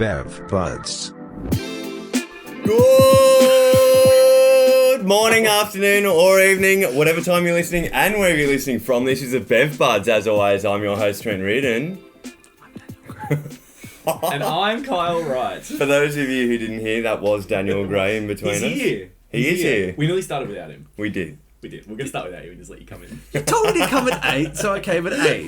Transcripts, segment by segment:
Bev Buds. Good morning, afternoon, or evening, whatever time you're listening and wherever you're listening from. This is the Bev Buds. As always, I'm your host, Trent Reardon. And I'm Kyle Wright. For those of you who didn't hear, that was Daniel Gray in between us. He's here. He is here. We nearly started without him. We did. We're going to start without you and just let you come in. You told me to come at 8, so I came at 8.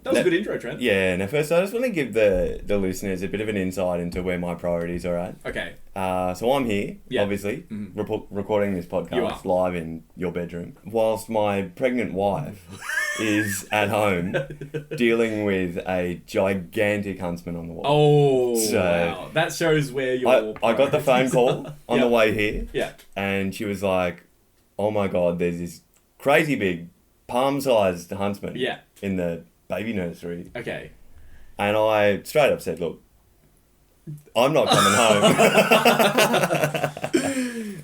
That was a good intro, Trent. Yeah, now first I just want to give the listeners a bit of an insight into where my priorities are at. Okay. So I'm here, obviously, recording this podcast live in your bedroom, whilst my pregnant wife is at home dealing with a gigantic huntsman on the wall. Oh, So, wow. That shows where your I got the phone call on the way here, Yeah. and she was like, oh my God, there's this crazy big palm-sized huntsman in the baby nursery. Okay. And I straight up said, look, I'm not coming home.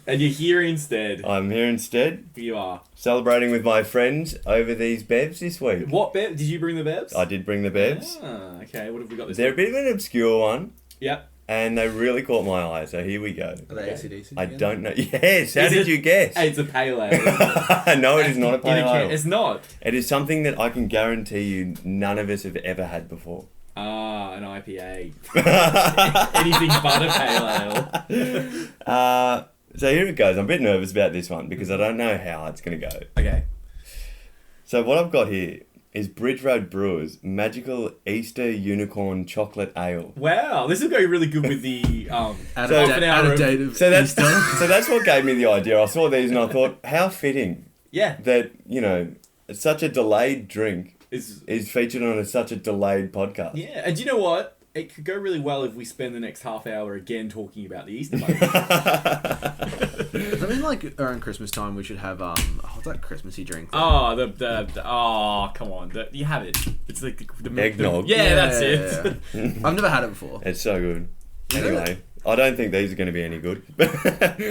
And you're here instead. I'm here instead. You are. Celebrating with my friends over these bevs this week. What bev? Did you bring the bevs? I did bring the bevs. Ah, okay. What have we got this They're a week? bit of an obscure one. Yep. And they really caught my eye, so here we go. Are they AC/DC? I don't know. Yes, how did you guess? Hey, it's a pale ale. No, it is not a pale ale. It's not. It is something that I can guarantee you none of us have ever had before. Ah, an IPA. Anything but a pale ale. So here it goes. I'm a bit nervous about this one because I don't know how it's going to go. Okay. So what I've got here is Bridge Road Brewers Magical Easter Unicorn Chocolate Ale. Wow, this will go really good with the Out half an hour of date of So that's Easter. so that's what gave me the idea. I saw these and I thought, how fitting Yeah. that, you know, such a delayed drink Is featured on such a delayed podcast. Yeah, and do you know what? It could go really well if we spend the next half hour again talking about the Easter Bunny. I mean, like, around Christmas time, we should have, what's that Christmassy drink? Oh, come on. You have it. It's like the Eggnog. That's it. Yeah. I've never had it before. It's so good. Anyway, I don't think these are going to be any good.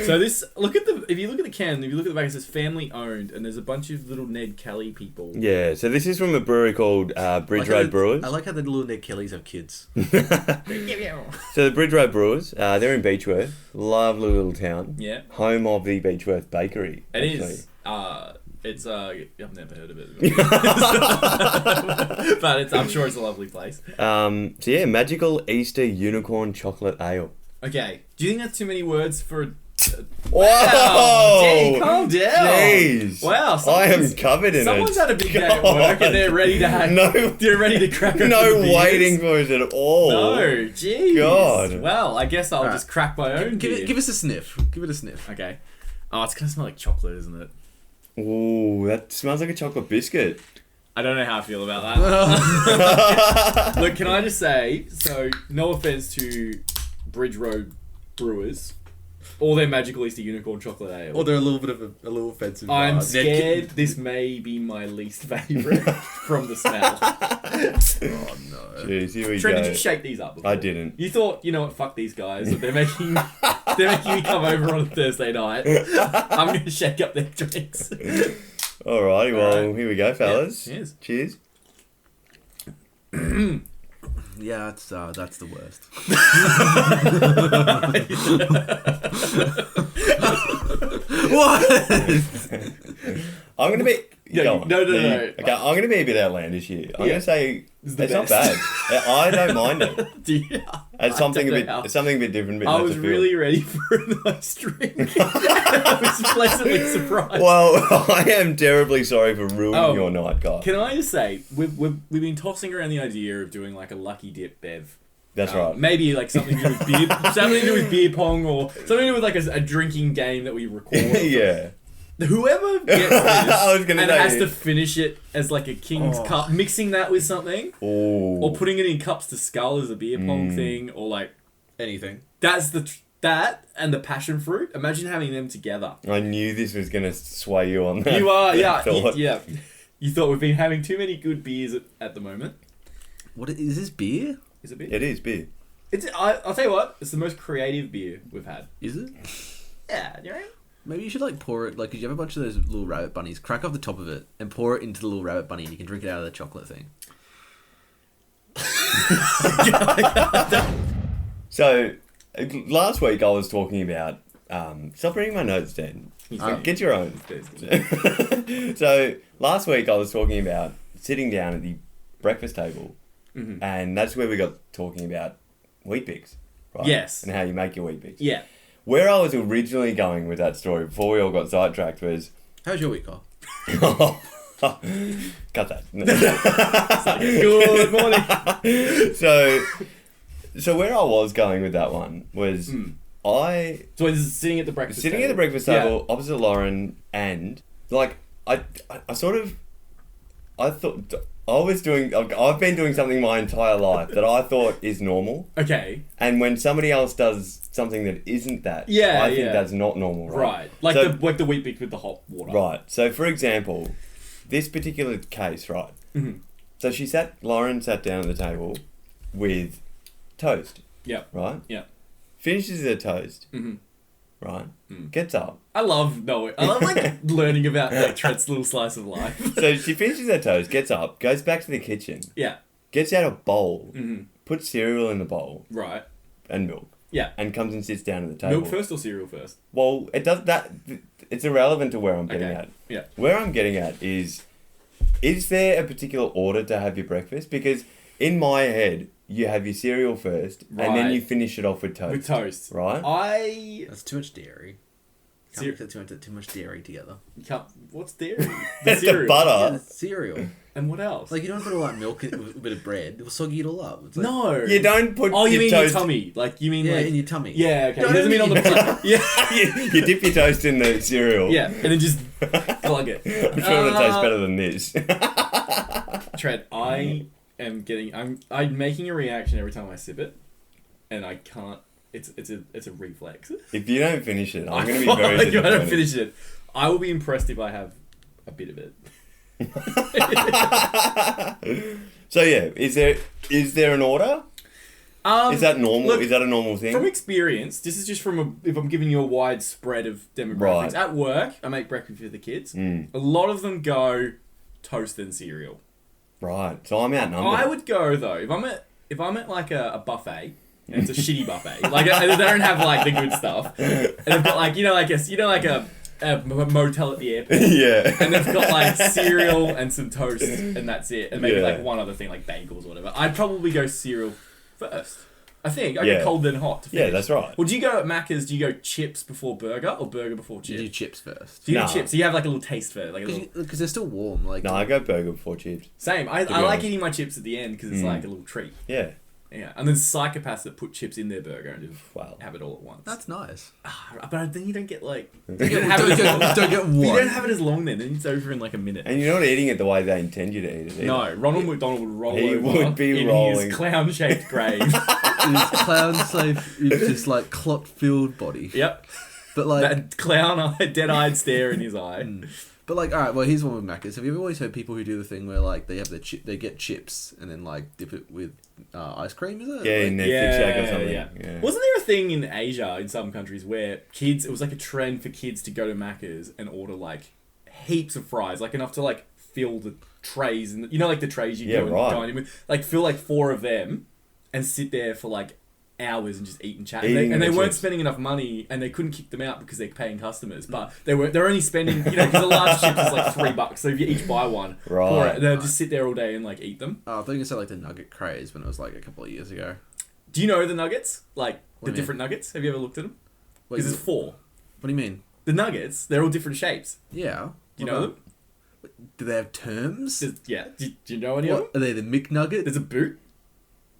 So this, if you look at the can, if you look at the back, it says family owned, and there's a bunch of little Ned Kelly people. Yeah, so this is from a brewery called Bridge Road Brewers. I like how the little Ned Kellys have kids. So the Bridge Road Brewers, they're in Beechworth. Lovely little town. Yeah. Home of the Beechworth Bakery. It actually. is. It's I've never heard of it, but I'm sure it's a lovely place. So yeah, Magical Easter Unicorn Chocolate Ale. Okay, do you think that's too many words for? Whoa! Jenny, calm down. Jeez. Wow, I am covered in it. Someone's had a big day at work and they're ready to have. They're ready to crack open No the beers. waiting for us at all. No, jeez. God. Well, I guess I'll just crack my own beer. Give us a sniff. Give it a sniff. Okay. Oh, it's gonna smell like chocolate, isn't it? Ooh, that smells like a chocolate biscuit. I don't know how I feel about that. Look, can I just say, so no offense to Bridge Road Brewers or their Magical Easter Unicorn Chocolate Ale. Or they're a little bit of a little offensive. I'm scared this may be my least favourite from the smell. Oh no. Jeez, here we Trent, go. did you shake these up before? I didn't. You thought, you know what, fuck these guys. They're making me come over on a Thursday night. I'm going to shake up their drinks. Alrighty, well, Alright. here we go, fellas. Yeah, cheers. Cheers. Yeah, that's the worst. What? I'm going to be... No. Okay, I'm going to be a bit outlandish here. I'm going to say it's not bad. I don't mind it. It's something a bit different. Bit I left was of field. really ready for a nice drink. I was pleasantly surprised. Well, I am terribly sorry for ruining your night, guys. Can I just say, we've been tossing around the idea of doing like a lucky dip bev. That's right. Maybe like something to do with beer, something to do with beer pong, or something to do with like a drinking game that we record. Yeah. Whoever gets this I was gonna and say has to finish it as like a king's cup, mixing that with something, or putting it in cups to skull as a beer pong thing, or like Anything. that's that and the passion fruit. Imagine having them together. I knew this was going to sway you on that. You are, yeah, thought. yeah. You thought we've been having too many good beers at the moment. What is this beer? Is it beer? It is beer. I'll tell you what. It's the most creative beer we've had. Is it? Yeah, you know. Maybe you should like pour it, like, cause you have a bunch of those little rabbit bunnies, crack off the top of it and pour it into the little rabbit bunny and you can drink it out of the chocolate thing. So, last week I was talking about... stop reading my notes, Dan. Get your own. So, last week I was talking about sitting down at the breakfast table, and that's where we got talking about Weet-Bix, right? Yes. And how you make your Weet-Bix. Yeah. Where I was originally going with that story before we all got sidetracked was... How's your week, Carl? Cut that. Good morning. So where I was going with that one was So this is sitting at the breakfast table opposite Lauren, and like I've been doing something my entire life that I thought is normal. Okay. And when somebody else does something that isn't that, I think that's not normal, right? Right. Like the Weet-Bix with the hot water. Right. So for example, this particular case, right? So Lauren sat down at the table with toast. Yep. Right? Yep. Finishes her toast. Right? Gets up. I love like learning about like Trent's little slice of life. So she finishes her toast, gets up, goes back to the kitchen. Yeah. Gets out a bowl, puts cereal in the bowl. Right. And milk. Yeah. And comes and sits down at the table. Milk first or cereal first? Well, it does that. It's irrelevant to where I'm getting at. Yeah. Where I'm getting at is there a particular order to have your breakfast? Because in my head, you have your cereal first, and then you finish it off with toast. With toast. Right? That's too much dairy. Can't put too much dairy together. What's dairy? It's a butter. Yeah, cereal. And what else? Like, you don't put a lot of milk with a bit of bread. It will soggy it all up. It's like, no. You don't put you mean toast... your tummy. Like, you mean yeah, like... in your tummy. Yeah, okay. It doesn't mean on the plate. Yeah. you dip your toast in the cereal. Yeah, and then just plug it. I'm sure it tastes better than this. Trent, I'm making a reaction every time I sip it, and I can't. It's a reflex. If you don't finish it, I'm going to be very disappointed. If I don't finish it, I will be impressed if I have a bit of it. So yeah, is there an order? Is that normal? Look, is that a normal thing? From experience, this is just if I'm giving you a wide spread of demographics. Right. At work, I make breakfast for the kids. A lot of them go toast and cereal. Right. So I'm outnumbered. I would go though if I'm at like a buffet. And it's a shitty buffet. Like they don't have like the good stuff. And they've got like a motel at the airport. Yeah. And they've got like cereal and some toast and that's it. And maybe like one other thing like bagels or whatever. I'd probably go cereal first. I think. I get cold then hot to finish. Yeah, that's right. Well, do you go at Macca's, do you go chips before burger or burger before chips? You do chips first. So you do chips. So you have like a little taste first. Because they're still warm. Like No, I go burger before chips. Same. I like eating my chips at the end because it's like a little treat. Yeah. Yeah, and then psychopaths that put chips in their burger and just have it all at once. That's nice. But then you don't get like... Don't get one. You don't have it as long then it's over in like a minute. And you're not eating it the way they intend you to eat it either. No, Ronald McDonald would roll He over would be in rolling. his clown-shaped grave. His clown-shaped, just like clot-filled body. Yep. But like... That clown-eyed, dead-eyed stare in his eye. But like, alright, well, here's one with Macca's. Have you ever always heard people who do the thing where like they have they get chips and then like dip it with ice cream? Is it? Yeah, in their Thick Shack or something. Yeah. Wasn't there a thing in Asia in some countries where it was like a trend for kids to go to Macca's and order like heaps of fries, like enough to like fill the trays and like the trays you go and dine in with, like fill like 4 of them and sit there for like hours and just eat and chat. And they weren't spending enough money and they couldn't kick them out because they're paying customers. But they're only spending, because a large chip is like $3. So if you each buy one, they'll just sit there all day and like eat them. I thought you said like the nugget craze when it was like a couple of years ago. Do you know the nuggets? Like the different nuggets? Have you ever looked at them? Because there's 4. What do you mean? The nuggets, they're all different shapes. Yeah. Do you know them? Do they have terms? Do you know any of them? Are they the McNugget? There's a boot.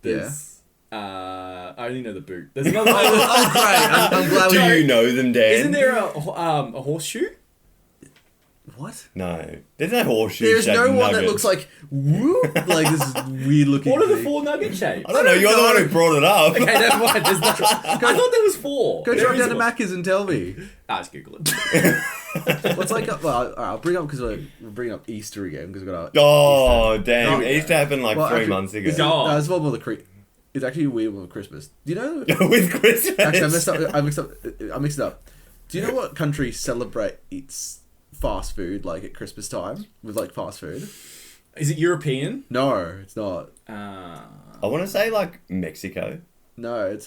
There's... I only know the boot. There's another. I'm glad. Do you know them, Dan? Isn't there a horseshoe? What? No, there's no horseshoe. There's no one nuggets. that looks like whoop, like this weird looking. What are the thing. 4 nugget shapes? I don't know. You're the one who brought it up. Okay, never mind. I thought there was 4. Go drive down to Macca's and tell me. Just Google it. What's like? Well, I'll bring up because we're bringing up Easter again because we got. Oh Easter. damn! It used to happen like 3 months ago. It's one more the It's actually a weird one with Christmas. Do you know? With Christmas. Actually, I mixed it up. Do you know what country celebrates fast food like at Christmas time with like fast food? Is it European? No, it's not. I want to say like Mexico. No,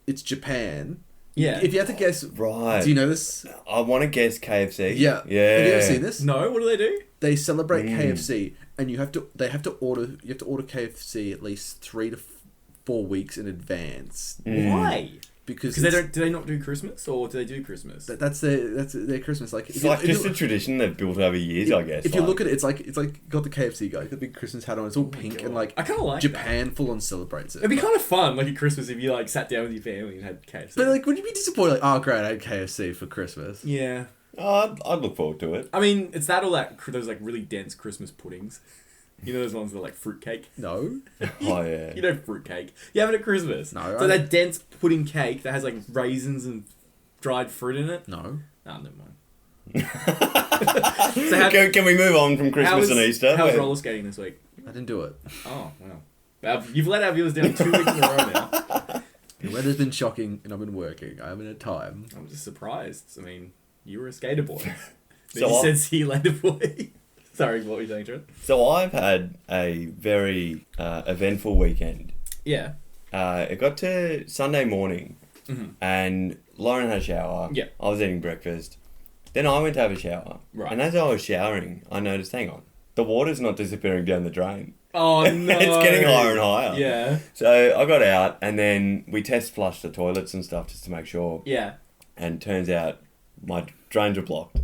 it's Japan. Yeah. If you had to guess, Right. Do you know this? I want to guess KFC. Yeah. Yeah. Have you ever seen this? No. What do they do? They celebrate KFC, and you have to order KFC at least 3 to 4 weeks in advance. Why? Because they don't. Do they not do Christmas, or do they do Christmas? That's their Christmas. Like It's like just a tradition they've built over years, I guess. If you look at it, it's like got the KFC guy, the big Christmas hat on. It's all pink and like I kind of like Japan full on celebrates it. It'd be kind of fun, like at Christmas, if you like sat down with your family and had KFC. But like, would you be disappointed? Like, oh great, I had KFC for Christmas. Yeah. I'd look forward to it. I mean, it's that or that those like really dense Christmas puddings. You know those ones that are like fruitcake? No. Oh yeah. You know fruitcake. You have it at Christmas. No. So that dense pudding cake that has like raisins and dried fruit in it? No. Oh, never mind. So can we move on from Christmas and Easter? How's roller skating this week? I didn't do it. Oh, wow. You've let our viewers down 2 weeks in a row now. The weather's been shocking and I've been working. I haven't had time. I'm just surprised. I mean, you were a skater boy. Then So you said see you later, boy. Sorry, what were you saying, Trent? So I've had a very eventful weekend. Yeah. It got to Sunday morning, and Lauren had a shower. Yeah. I was eating breakfast. Then I went to have a shower. Right. And as I was showering, I noticed, hang on, the water's not disappearing down the drain. Oh, no. It's getting higher and higher. Yeah. So I got out, and then we test flushed the toilets and stuff just to make sure. Yeah. And turns out my drains were blocked.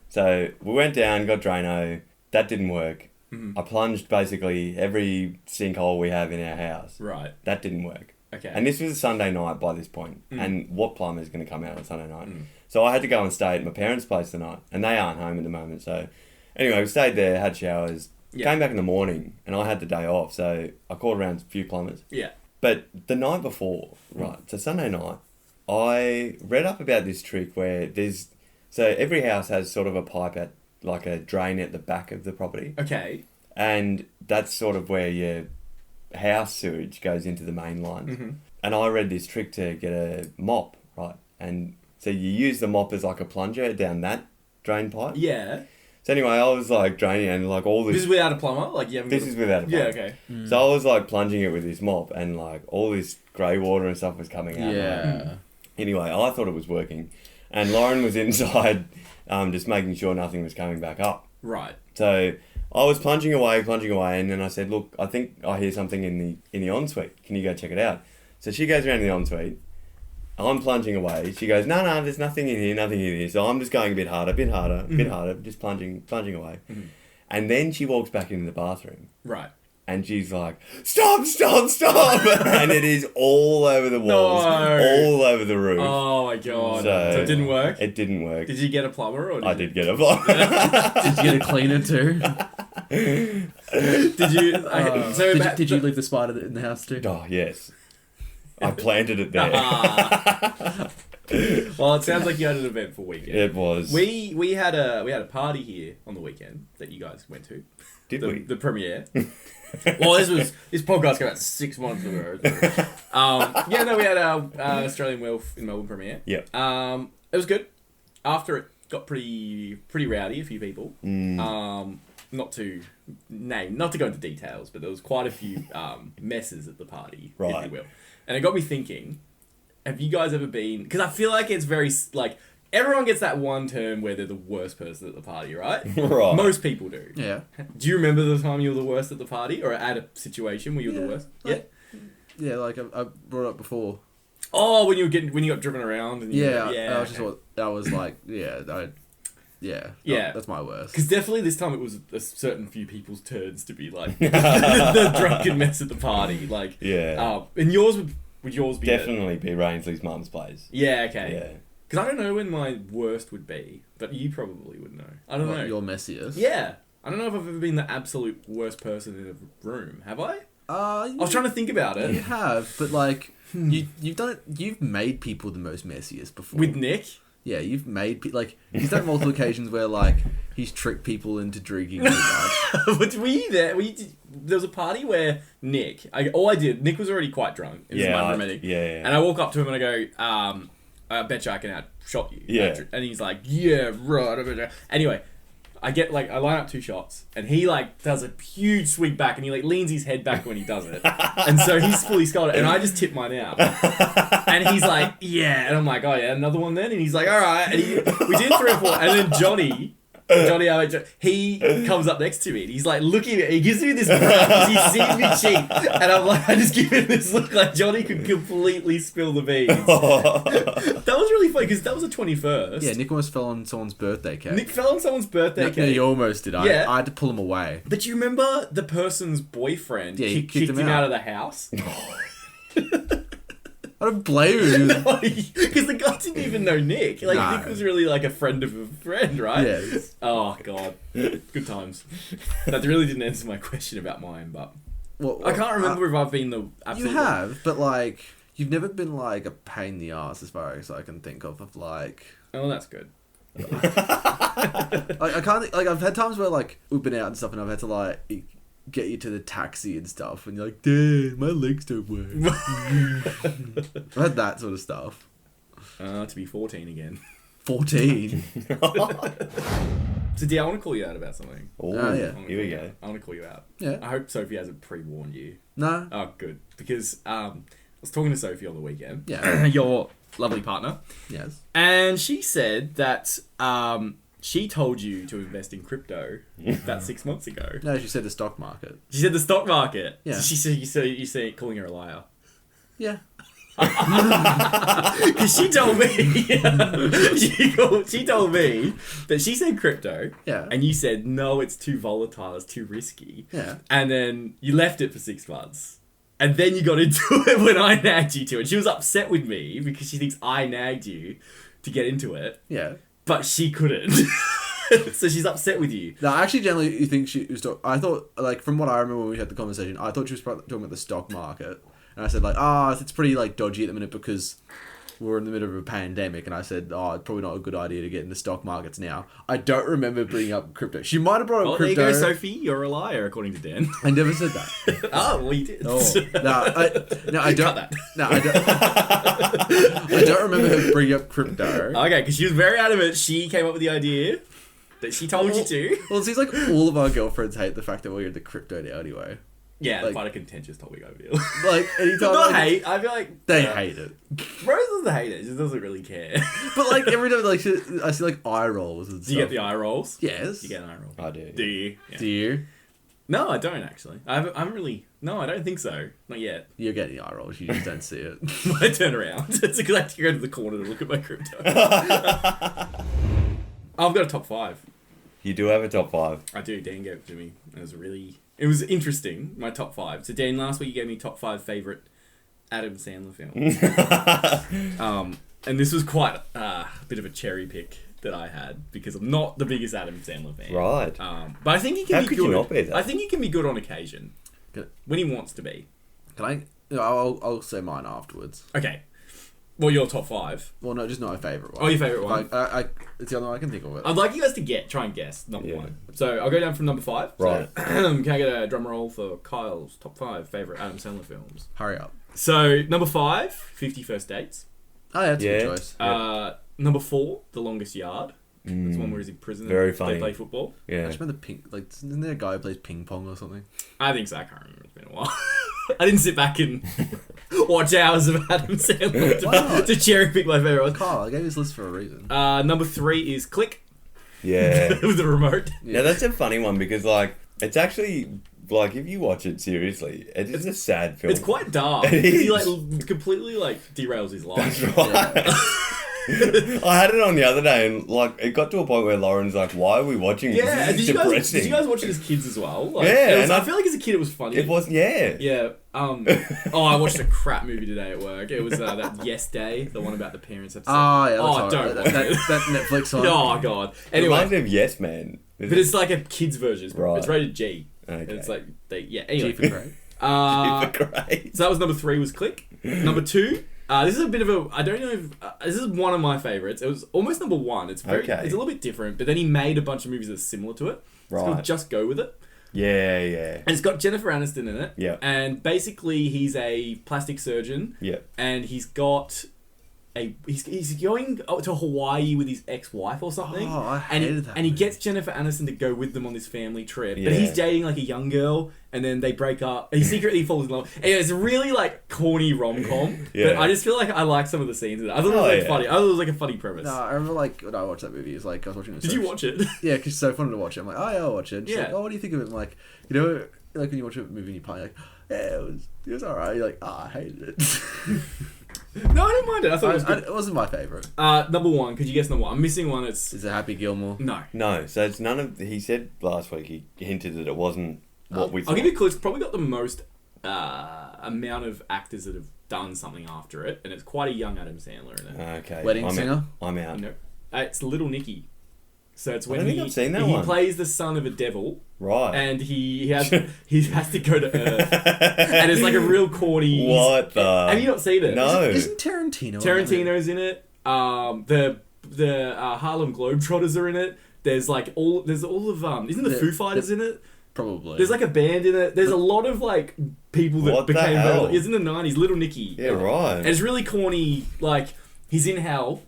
So we went down, got Drano. That didn't work. Mm-hmm. I plunged basically every sinkhole we have in our house. Right. That didn't work. Okay. And this was a Sunday night by this point. And what plumber is going to come out on Sunday night? So I had to go and stay at my parents' place the night. And they aren't home at the moment. So anyway, we stayed there, had showers, came back in the morning, and I had the day off. So I called around a few plumbers. Yeah. But the night before, right, so Sunday night, I read up about this trick where so every house has sort of a pipe at, like a drain at the back of the property. Okay. And that's sort of where your house sewage goes into the main line. Mm-hmm. And I read this trick to get a mop, right? And so you use the mop as like a plunger down that drain pipe. Yeah. So anyway, I was like draining and like all this... This is without a plumber? Like you haven't This is without a plumber. Yeah, okay. So I was like plunging it with this mop and like all this grey water and stuff was coming out. Yeah. Anyway, I thought it was working. And Lauren was inside just making sure nothing was coming back up. Right. So I was plunging away, and then I said, look, I think I hear something in the ensuite. Can you go check it out? So she goes around the ensuite. I'm plunging away. She goes, no, there's nothing in here. So I'm just going a bit harder, just plunging away. Mm-hmm. And then she walks back into the bathroom. Right. And she's like, stop! And it is all over the walls, all over the roof. Oh my god. So it didn't work? It didn't work. Did you get a plumber? Or I did get a plumber. Did you get a cleaner too? Did you... Did you leave the spider in the house too? Oh, yes. I planted it there. Well, it sounds like you had an eventful weekend. It was. We had a party here on the weekend that you guys went to. Did we? The premiere. Well, this podcast came out 6 months ago. We had our Australian Wealth in Melbourne premiere. Yeah. It was good. After it got pretty rowdy, a few people. Not to go into details, but there was quite a few messes at the party, if you will. And it got me thinking, have you guys ever been... Because I feel like it's very, like... Everyone gets that one term where they're the worst person at the party, right? Right. Most people do. Yeah. Do you remember the time you were the worst at the party? Or at a situation where you were the worst? Yeah, like I brought up before. Oh, when you got driven around? And I was like, that's my worst. Because definitely this time it was a certain few people's turns to be like the drunken mess at the party. Like, and yours would yours be... Definitely be Rainsley's mum's place. Yeah, okay. Yeah. Because I don't know when my worst would be, but you probably would know. I don't know. Your messiest? Yeah. I don't know if I've ever been the absolute worst person in a room. Have I? I was trying to think about it. You have, but like, you've done it. You've made people the most messiest before. With Nick? Yeah, you've made like he's done multiple occasions where like he's tricked people into drinking too much. But were you there? There was a party where Nick. Nick was already quite drunk. It was my roommate. Yeah. And I walk up to him and I go, I bet you I can outshot you. Yeah. And he's like, yeah, right. Anyway, I line up 2 shots, and he like does a huge swing back, and he like leans his head back when he does it, and so he's fully scolded, and I just tip mine out, and he's like, yeah, and I'm like, oh yeah, another one then, and he's like, all right, and we did 3 or 4, and then Johnny, he comes up next to me, and he's like looking at me, he gives me this look because he's seen me cheat, and I'm like, I just give him this look like Johnny could completely spill the beans. That was really funny because that was the 21st. Yeah, Nick almost fell on someone's birthday cake. Nick fell on someone's birthday cake. No, you almost did. I had to pull him away. But you remember the person's boyfriend kicked him out of the house? I don't blame him. No, because the guy didn't even know Nick. Like, Nick was really like a friend of a friend, right? Yes. Oh, God. Good times. That really didn't answer my question about mine, but... I can't remember if I've been the absolute... You have, but like, you've never been like a pain in the ass as far as I can think of like... Oh, that's good. Like, I can't... Like, I've had times where like, we've been out and stuff and I've had to like... get you to the taxi and stuff, and you're like, damn, my legs don't work. I've had that sort of stuff. To be 14 again. 14? So, I want to call you out about something. Oh, yeah. Here we go. I want to call you out. Yeah. I hope Sophie hasn't pre-warned you. No. Oh, good. Because I was talking to Sophie on the weekend. Yeah. Your lovely partner. Yes. And she said that... she told you to invest in crypto about 6 months ago. No, she said the stock market. She said the stock market. Yeah. She said you say calling her a liar. Yeah. Because she told me, she told me that she said crypto. Yeah. And you said no, it's too volatile, it's too risky. Yeah. And then you left it for 6 months. And then you got into it when I nagged you to it. She was upset with me because she thinks I nagged you to get into it. Yeah. But she couldn't. So she's upset with you. No, I actually generally think she was talking... I thought, like, from what I remember when we had the conversation, I thought she was talking about the stock market. And I said, like, it's pretty, like, dodgy at the minute because we're in the middle of a pandemic. And I said, it's probably not a good idea to get into stock markets now. I don't remember bringing up crypto. She might have brought up crypto. There you go, Sophie. You're a liar, according to Dan. I never said that. Oh, well, you did. Oh, I don't. Cut that. No, I don't. I don't remember her bringing up crypto. Okay, because she was very adamant. She came up with the idea that she told you to. Well, it seems like all of our girlfriends hate the fact that we're into crypto now anyway. Yeah, like, quite a contentious topic, I feel. Like, anytime... Not hate, I feel like... They hate it. Rose doesn't hate it, she just doesn't really care. But, like, every time, like, I see, like, eye rolls and stuff. Do you get the eye rolls? Yes. You get an eye roll. I do. Do you? Yeah. Do you? No, I don't, actually. I'm really... No, I don't think so. Not yet. You're getting the eye rolls, you just don't see it. I turn around. It's like I have to go to the corner to look at my crypto. I've got a top 5. You do have a top 5. I do. Dan gave it to me. It was interesting, my top 5. So, Dan, last week you gave me top 5 favourite Adam Sandler films. And this was quite a bit of a cherry pick that I had because I'm not the biggest Adam Sandler fan. Right. But I think he can be good. You not be that? I think he can be good on occasion. Good. When he wants to be. Can I... I'll say mine afterwards. Okay. Well, your top 5. Well, no, just not my favourite one. Oh, your favourite one. It's the only one I can think of. I'd like you guys to try and guess number 1. So I'll go down from number 5. Right. So, can I get a drum roll for Kyle's top 5 favourite Adam Sandler films? Hurry up. So number 5, 50 First Dates. Oh, yeah, that's a good choice. Number 4, The Longest Yard. It's one where he's in prison. Very funny. They play football. Yeah. I just remember isn't there a guy who plays ping pong or something? I think so. I can't remember. It's been a while. I didn't sit back and watch hours of Adam Sandler to cherry pick my favourite one. Carl, I gave this list for a reason. Number 3 is Click. Yeah. With the remote. Yeah. Now, that's a funny one because, like, it's actually... Like, if you watch it seriously, it's a sad film. It's quite dark. He, like, completely, like, derails his life. That's right. Yeah. I had it on the other day, and, like, it got to a point where Lauren's like, why are we watching this? Yeah, This is depressing. did you guys watch it as kids as well? Like, yeah. I feel like as a kid it was funny. It was, yeah. Yeah. I watched a crap movie today at work. It was that Yes Day, the one about the parents episode. Oh, yeah. Don't watch it. That Netflix one. Oh, God. Anyway. It reminds me of Yes Man. But it's like a kid's version. Right. It's rated G. Okay. And it's like, anyway. G for great. G for great. So that was number 3 was Click. Number 2, this is a bit of a, I don't know if, this is one of my favourites. It was almost number 1. It's it's a little bit different, but then he made a bunch of movies that are similar to it. It's called Just Go With It. Yeah. And it's got Jennifer Aniston in it. Yeah. And basically he's a plastic surgeon. Yeah. And he's got he's going to Hawaii with his ex-wife or something. Oh, I hated that. And he gets Jennifer Aniston to go with them on this family trip. Yeah. But he's dating like a young girl, and then they break up. He secretly falls in love. And it's a really like corny rom-com. Yeah. But I just feel like I like some of the scenes in it. I thought it was funny. I thought it was like a funny premise. No, I remember like when I watched that movie, it was like I was watching it. Did you watch it? Yeah, because it's so fun to watch it. I'm like, oh yeah, I'll watch it. She's Yeah. like, oh, what do you think of it? I'm like, you know, like when you watch a movie and you play, like, yeah, it was alright. You're like, I hated it. No, I didn't mind it. I thought it was good. It wasn't my favourite. Number one. Could you guess number one? I'm missing one. It's Is it Happy Gilmore? no. No, so it's none of. He said last week. He hinted that it wasn't what we thought. I'll give you a clue. It's probably got the most amount of actors that have done something after it, and it's quite a young Adam Sandler in it. Okay. Wedding I'm Singer? Out. I'm out. No, it's Little Nicky. So it's when I don't think I've seen that one. plays the son of a devil, Right. and he has to go to Earth, and it's like a real corny. What the? Have you not seen it? No. Isn't Tarantino? Tarantino's in it. The Harlem Globetrotters are in it. There's all of isn't the Foo Fighters in it? Probably. There's like a band in it. There's a lot of like people that What the became hell? It's in the 90s. Little Nicky. Yeah, right. And it's really corny. Like he's in hell,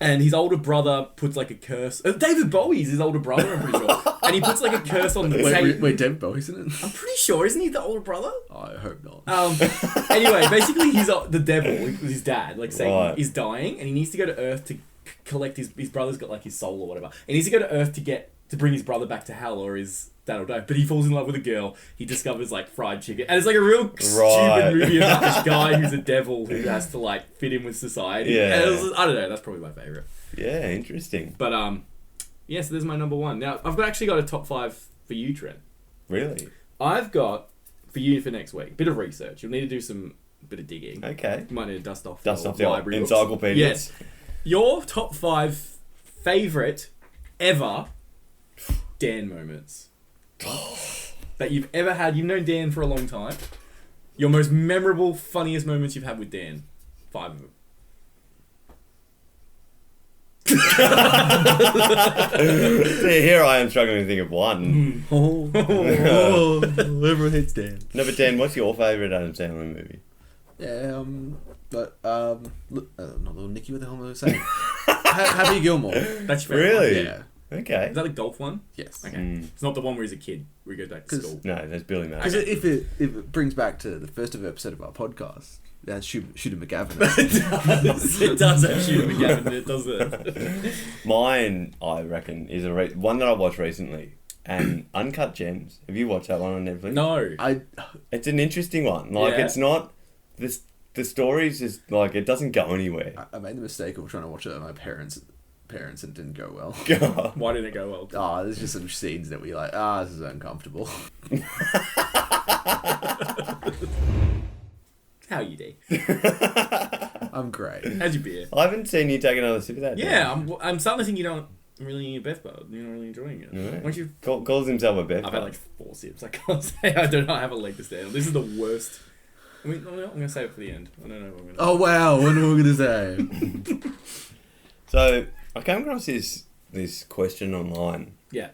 and his older brother puts like a curse. David Bowie's his older brother, I'm pretty sure. And he puts like a curse on the Wait, David Bowie's in it? I'm pretty sure, isn't he the older brother? I hope not. Anyway, basically he's the devil, his dad, like Satan, Right. is dying, and he needs to go to Earth to collect his brother's got like his soul or whatever. And he needs to go to Earth to bring his brother back to hell, or his dad will die. But he falls in love with a girl. He discovers like fried chicken, and it's like a real stupid movie about this guy who's a devil who has to like fit in with society. Yeah. And I don't know. That's probably my favorite. Yeah, interesting. But yeah. So there's my number one. Now actually got a top 5 for you, Trent. Really? I've got for you for next week. Bit of research. You'll need to do some bit of digging. Okay. You might need to dust off The library books. encyclopedias. Yes. Your top 5 favourite ever Dan moments that you've ever had. You've known Dan for a long time. Your most memorable, funniest moments you've had with Dan. 5 of them. See, here I am struggling to think of one. Everyone hates Dan. No, but Dan, what's your favourite Adam Sandler movie? Yeah, not Little Nicky, what the hell am I saying? Happy Gilmore. That's your favourite Really? Yeah. Okay. Is that the golf one? Yes. Okay. Mm. It's not the one where he's a kid, where he goes back to 'Cause- school. No, that's Billy Because Madison. if it brings back to the first episode of our podcast, that's Shooter McGavin. It does have Shooter McGavin in it, doesn't it? Mine, I reckon, is one that I watched recently. And Uncut Gems. Have you watched that one on Netflix? No. It's an interesting one. Like, Yeah. it's not... The story's just, like, it doesn't go anywhere. I made the mistake of trying to watch it with my parents and it didn't go well. God. Why didn't it go well? Oh, there's just some scenes that we like, this is uncomfortable. How you do? I'm great. How's your beer? I haven't seen you take another sip of that. Yeah, I'm starting to think you don't really need a Beth bud. You're not really enjoying it. No. Once you, Calls himself a Beth. I've had like 4 sips. I can't say I do not have a leg to stand on. This is the worst. I mean, no, I'm going to save it for the end. I don't know what I'm going to Oh wow, what are we gonna say? So, I came across this question online. Yeah.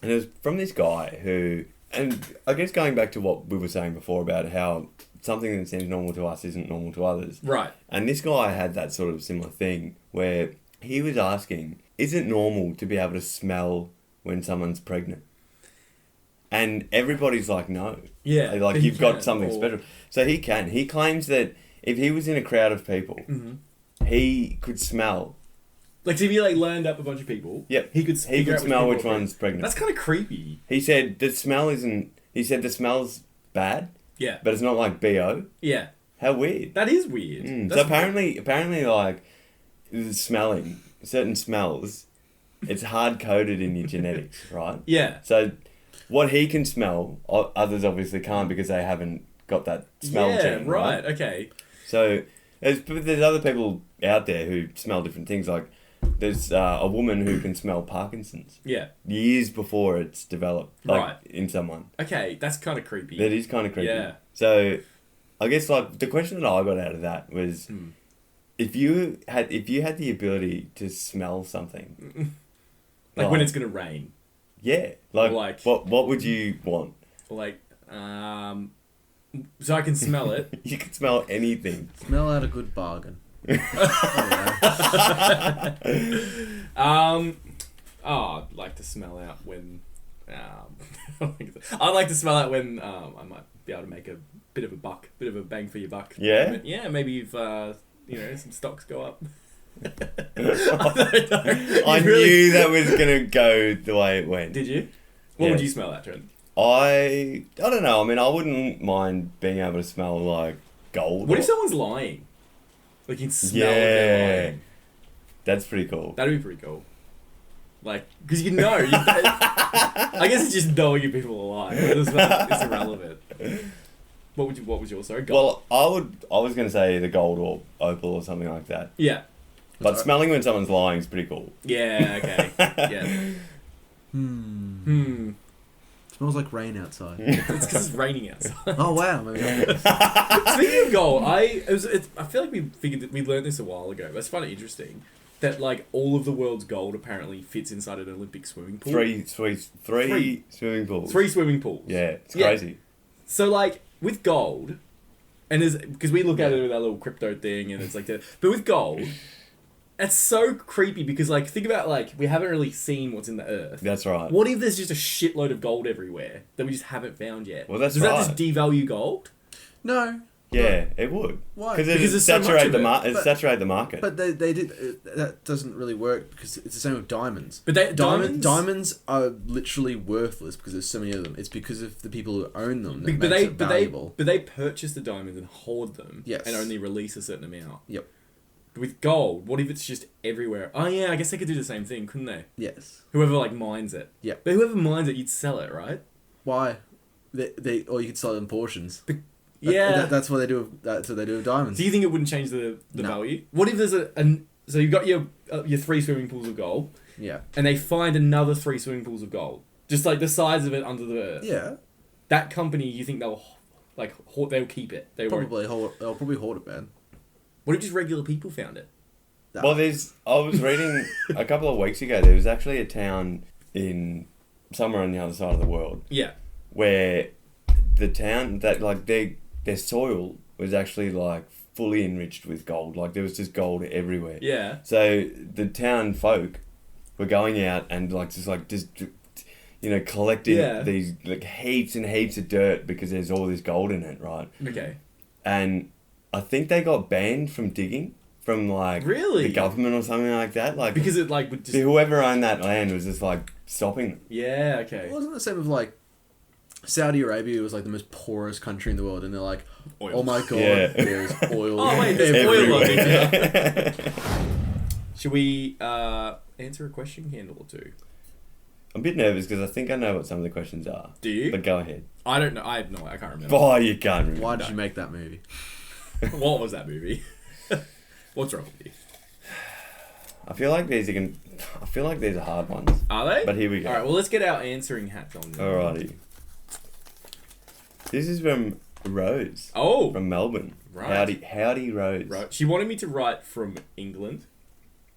And it was from this guy who... And I guess going back to what we were saying before about how something that seems normal to us isn't normal to others. Right. And this guy had that sort of similar thing where he was asking, is it normal to be able to smell when someone's pregnant? And everybody's like, no. Yeah. Like, but he you've got can, something or- special. So he can. He claims that if he was in a crowd of people, Mm-hmm. he could smell. Like, so if he like lined up a bunch of people, Yep. he could smell which one's pregnant. That's kind of creepy. He said the smell isn't... He said the smell's bad, Yeah. but it's not like BO. Yeah. How weird. That is weird. So That's apparently, like, the smelling, certain smells, it's hard-coded in your genetics, right? Yeah. So what he can smell, others obviously can't because they haven't got that smell gene, right. Okay. So there's other people out there who smell different things. Like, there's a woman who can smell Parkinson's Yeah. years before it's developed, like, Right. in someone. Okay, that's kind of creepy. That is kind of creepy. Yeah. So, I guess, like, the question that I got out of that was, if you had the ability to smell something, like when it's gonna rain. yeah, Like- what would you want? Like, so I can smell it. You could smell anything. Smell out a good bargain. I'd like to smell out when. I'd like to smell out when I might be able to make a bit of a bang for your buck. Yeah? Yeah, maybe if some stocks go up. I knew that was gonna go the way it went. Did you? What would you smell at, Trent? I don't know. I mean, I wouldn't mind being able to smell like gold. What if someone's lying? Like you can smell if they're lying. That's pretty cool. That'd be pretty cool. Like, because you know, I guess it's just knowing if people are lying. It's irrelevant. What was yours? Sorry, gold. Well, I was gonna say the gold or opal or something like that. Yeah. But smelling when someone's lying is pretty cool. Yeah. Okay. Yeah. Smells like rain outside. It's because it's raining outside. Oh wow! Maybe Speaking of gold, I feel like we learned this a while ago. That's funny, interesting. That like all of the world's gold apparently fits inside an Olympic swimming pool. Three swimming pools. 3 swimming pools. Yeah, it's crazy. So like with gold, and because we look at it with our little crypto thing, and it's like that. But with gold, it's so creepy because like think about like we haven't really seen what's in the earth. That's right. What if there's just a shitload of gold everywhere that we just haven't found yet? Well, that's Does that just devalue gold? No. Yeah, it would. Why? Because it saturates the market. But they did that doesn't really work because it's the same with diamonds. But diamonds are literally worthless because there's so many of them. It's because of the people who own them that makes it valuable. But they purchase the diamonds and hoard them. Yes. And only release a certain amount. Yep. With gold, what if it's just everywhere? Oh yeah, I guess they could do the same thing, couldn't they? Yes. Whoever like mines it. Yeah. But whoever mines it, you'd sell it, right? Why? They or you could sell it in portions. Yeah. That's what they do. That's what they do with diamonds. Do you think it wouldn't change the value? What if there's so you've got your 3 swimming pools of gold. Yeah. And they find another 3 swimming pools of gold, just like the size of it under the earth. Yeah. That company, you think they'll keep it? They'll probably hoard it, man. What if just regular people found it? Well, I was reading a couple of weeks ago, there was actually a town in somewhere on the other side of the world. Yeah. Where the town, that like their soil was actually like fully enriched with gold. Like there was just gold everywhere. Yeah. So the town folk were going out and collecting these like heaps and heaps of dirt because there's all this gold in it, right? Okay. And I think they got banned from digging from like the government or something like that. Like because it like would just whoever owned that land was just like stopping them. Yeah. Okay. Well, wasn't the same with like Saudi Arabia was like the most poorest country in the world, and they're like, oil. Oh my god, there's oil. Oh wait, there's oil on it. Should we answer a question handle or two? I'm a bit nervous because I think I know what some of the questions are. Do you? But go ahead. I don't know. I have no. I can't remember. Oh, you can't remember. Why did you make that movie? What was that movie? What's wrong with you? I feel like these are hard ones. Are they? But here we go. All right. Well, let's get our answering hats on. Alrighty. This is from Rose. Oh. From Melbourne. Right. Howdy, Rose. Right. She wanted me to write from England,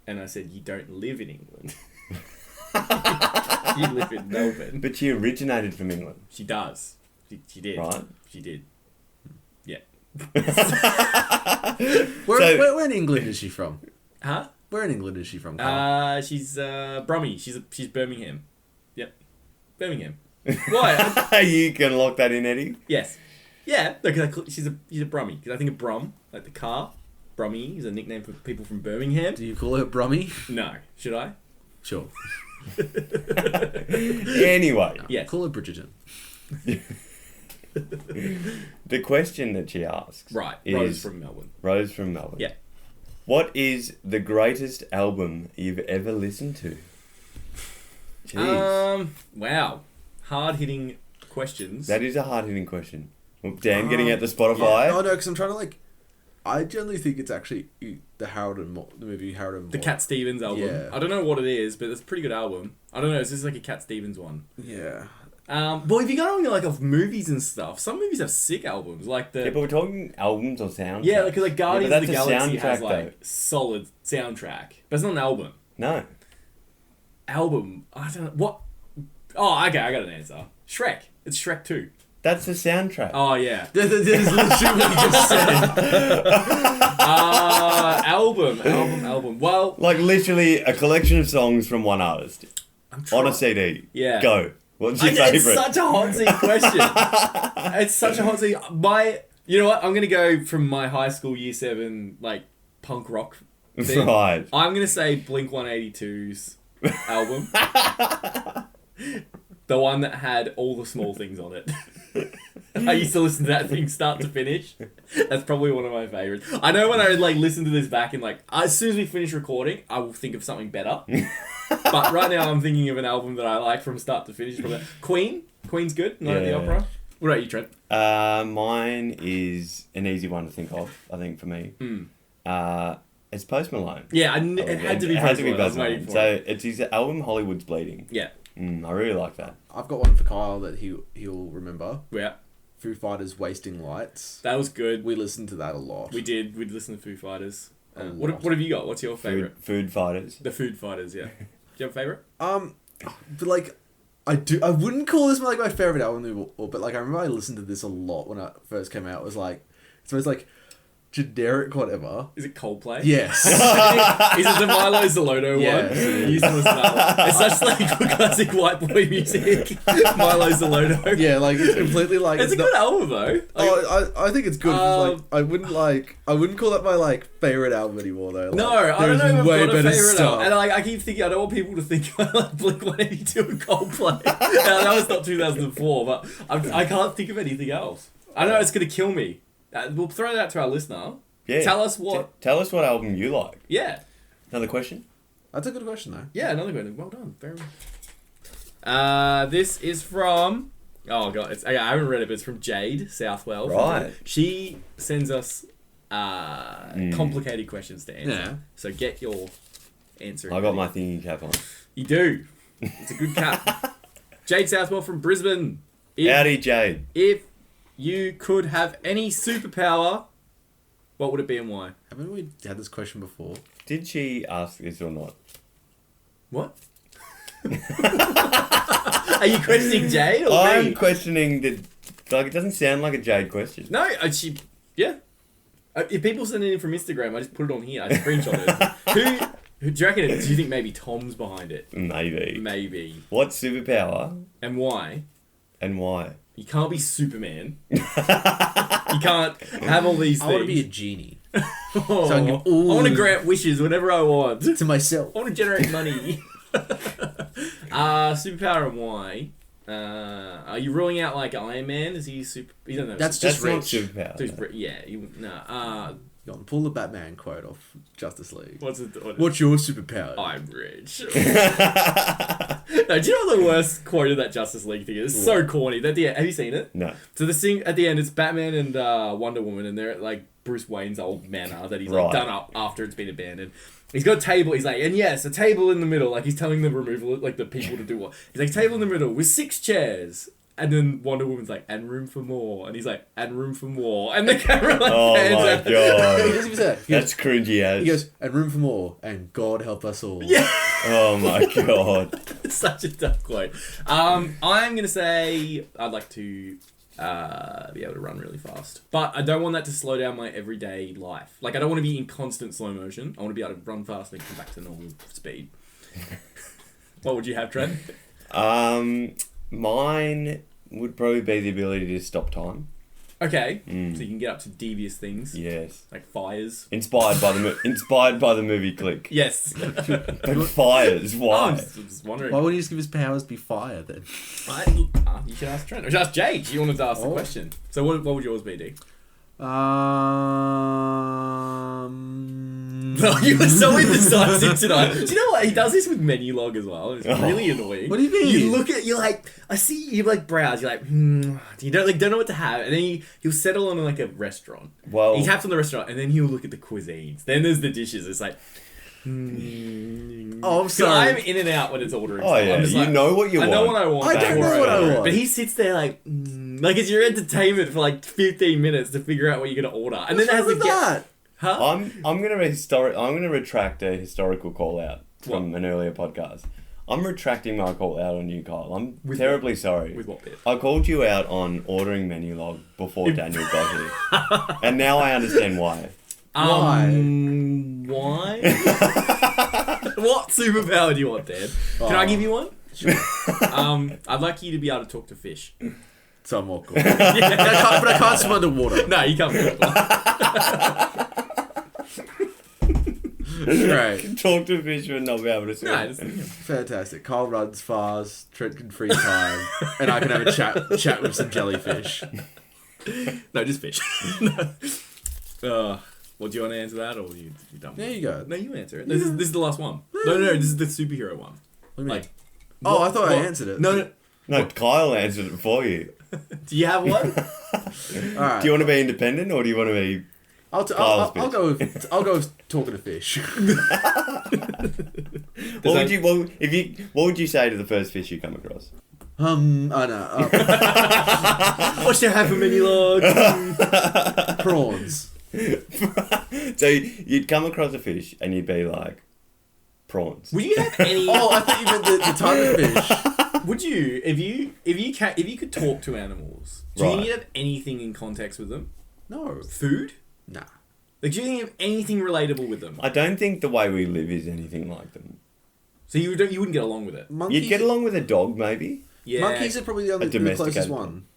and I said, "You don't live in England. You live in Melbourne." But she originated from England. She does. She did. Right. She did. Yeah. Where in England is she from? Huh? Where in England is she from? Carl? She's Brummie. She's Birmingham. Yep. Birmingham. Why? You can lock that in, Eddie. Yes. Yeah. No, she's a Brummie. Because I think of Brum, like the car. Brummie is a nickname for people from Birmingham. Do you call her Brummie? No. Should I? Sure. Anyway. Yes. Call her Bridgerton. The question that she asks. Right. Is Rose from Melbourne. Yeah. What is the greatest album you've ever listened to? Jeez. Wow. Hard-hitting questions. That is a hard-hitting question. Well, Dan getting at the Spotify. Yeah. Oh, no, because I'm trying to, I generally think it's actually the movie Harold and Maude. The Cat Stevens album. Yeah. I don't know what it is, but it's a pretty good album. I don't know, it's just like a Cat Stevens one. Yeah. But if you go on of movies and stuff, some movies have sick albums. Like the... Yeah, but we're talking albums or soundtracks. Yeah, like Guardians of the Galaxy has though. solid soundtrack. But it's not an album. No. Album? I don't know. What? Oh, okay, I got an answer. Shrek. It's Shrek 2. That's the soundtrack. Oh, yeah. That is literally what you just said. Album. Well... Like, literally a collection of songs from one artist. On a CD. Yeah. Go. What's your favourite? It's such a hot seat question. It's such a hot seat. You know what? I'm going to go from my high school year 7, like, punk rock thing. Right. I'm going to say Blink-182's album. The one that had all the small things on it. I used to listen to that thing start to finish. That's probably one of my favourites. I know when I like listen to this back and like as soon as we finish recording, I will think of something better. But right now I'm thinking of an album that I like from start to finish. Queen. Queen's good. Night at the Opera. What about you, Trent? Mine is an easy one to think of, I think, for me. It's Post Malone. Yeah, it had to be Post Malone. So it's his album Hollywood's Bleeding. Yeah. I really like that. I've got one for Kyle that he'll remember. Yeah. Foo Fighters' Wasting Lights. That was good. We listened to that a lot. We did. We'd listen to Foo Fighters. What have you got? What's your favourite? Food Fighters. The Food Fighters, yeah. Do you have a favourite? But like, I wouldn't call this my favourite album, but like I remember I listened to this a lot when it first came out. It was like, so it's like generic whatever. Is it Coldplay? Yes. Is it the Milo Zoloto one? Yes. You used to listen to that one. It's such like classic white boy music. Milo Zoloto. Yeah, like it's completely like it's a good album though. Like, I think it's good. Like I wouldn't call that my favourite album anymore though. Like, no, I don't know if I've way got a better favourite stuff. album. And like I keep thinking I don't want people to think I like Blink-182 and Coldplay. Now, that was not 2004, but I can't think of anything else. I know it's gonna kill me. We'll throw that out to our listener. Yeah. Tell us what album you like. Yeah. Another question? That's a good question though. Yeah, another question. Well done. Very well. This is from... Oh, God. I haven't read it, but it's from Jade Southwell. Right. She sends us complicated questions to answer. Yeah. So get your answer. I got my thingy cap on. You do. It's a good cap. Jade Southwell from Brisbane. Howdy, Jade. If you could have any superpower, what would it be and why? Haven't we had this question before? Did she ask this or not? What? Are you questioning Jade or I'm me? questioning the... Like, it doesn't sound like a Jade question. No, yeah. If people send it in from Instagram, I just put it on here. I screenshot it. Who do you reckon? Do you think maybe Tom's behind it? Maybe. What superpower? And why? You can't be Superman. You can't have all these things. I want to be a genie. Oh, so I want to grant wishes whenever I want. To myself. I want to generate money. Superpower and why? Are you ruling out like Iron Man? Is he super? You don't know. That's not superpower. Yeah. You want to pull the Batman quote off Justice League. What's your superpower? I'm rich. No, do you know what the worst quote of that Justice League thing is? It's so corny. Have you seen it? No. So the thing at the end, it's Batman and Wonder Woman, and they're at like Bruce Wayne's old manor that he's like done up after it's been abandoned. He's got a table. He's like, and yes, a table in the middle. Like he's telling the removal, like the people to do what. He's like, table in the middle with 6 chairs. And then Wonder Woman's like, and room for more. And he's like, and room for more. And the camera like pans out. Oh my god. He doesn't even say that. That's cringy as. He goes, and room for more. And God help us all. Yeah. Oh my god. It's such a tough quote. I'm going to say I'd like to be able to run really fast. But I don't want that to slow down my everyday life. Like, I don't want to be in constant slow motion. I want to be able to run fast and come back to normal speed. What would you have, Trent? Mine would probably be the ability to stop time. Okay, so you can get up to devious things. Yes. Like fires. Inspired by the movie Click. Yes. But fires, why? I'm just wondering. Why wouldn't you just give his powers be fire then? You should ask Trent. Or ask Jade. She wanted to ask the question. So what would yours be, D? No, you were so indecisive tonight. Do you know what? He does this with menu log as well. It's really annoying. What do you mean? You look at, you're like, I see you like browse. You're like, you don't know what to have, and then he'll settle on like a restaurant. Well, he taps on the restaurant, and then he'll look at the cuisines. Then there's the dishes. It's like, Oh, I'm sorry. I'm in and out when it's ordering. Oh yeah, you know what you want. I know what I want. I don't know what I want. But he sits there like it's your entertainment for like 15 minutes to figure out what you're gonna order, and then it has to get. Huh? I'm gonna retract a historical call out from an earlier podcast. I'm retracting my call out on you, Kyle. I'm terribly sorry. With what bit? I called you out on ordering menu log before Daniel got here. And now I understand why. Why? What superpower do you want, Dan? Can I give you one? Sure. I'd like you to be able to talk to fish. So I'm awkward. But I can't swim underwater. No, you can't. Great. Talk to fish and not be able to swim. No, Fantastic. Kyle runs fast, Trent can freeze time, and I can have a chat with some jellyfish. No, just fish. Well, do you want to answer that, or are you done? There you go. No, you answer it. This is the last one. No, this is the superhero one. What do you mean? I thought I answered it. No, Kyle answered it for you. Do you have one? All right. Do you want to be independent, or do you want to be? I'll go with talking to fish. What would you say to the first fish you come across? I know. What's there have for menu log? Prawns. So you'd come across a fish and you'd be like, prawns. Would you have any? I thought you meant the type of fish. Would you, if you could talk to animals, do you need to have anything in context with them? No. Food? Nah. Like, do you think you have anything relatable with them? I don't think the way we live is anything like them. So you wouldn't get along with it? You'd get along with a dog, maybe. Yeah. Monkeys are probably the closest one.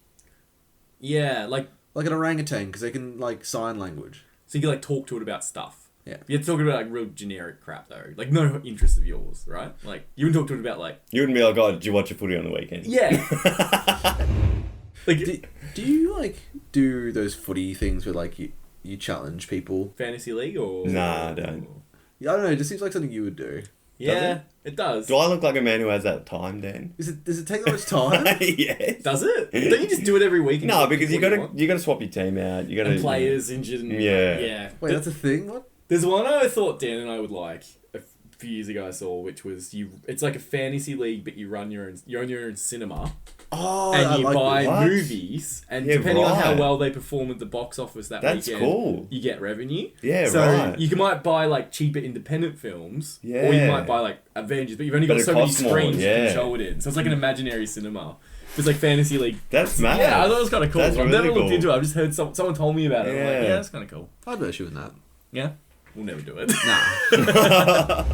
Yeah, like an orangutan, because they can sign language. So you can talk to it about stuff. Yeah. You have to talk about real generic crap though. Like no interest of yours, right? Like you wouldn't talk to it about You wouldn't be like, oh, did you watch a footy on the weekend? Yeah. Do you do those footy things where you challenge people? Fantasy league or? Nah, I don't. Yeah, I don't know. It just seems like something you would do. Yeah, it does. Do I look like a man who has that time, Dan? Does it take that much time? Yes. Does it? Don't you just do it every week? No, because you gotta swap your team out. You gotta and players injured. And, yeah. Wait, that's a thing. What? There's one I thought Dan and I would like a few years ago. I saw, which was it's like a fantasy league, but you own your own cinema. Oh, and you buy movies, and depending on how well they perform at the box office weekend, cool. You get revenue. Yeah, so you might buy cheaper independent films, or you might buy Avengers, but you've only got so many screens you can show it in. So it's like an imaginary cinema. It's like fantasy league. That's mad. Yeah, I thought it was kind of cool. I've really never looked cool. into it. I've just heard someone told me about it. I'm like, yeah, that's kind of cool. I'd bet you in that. Yeah, we'll never do it. Nah.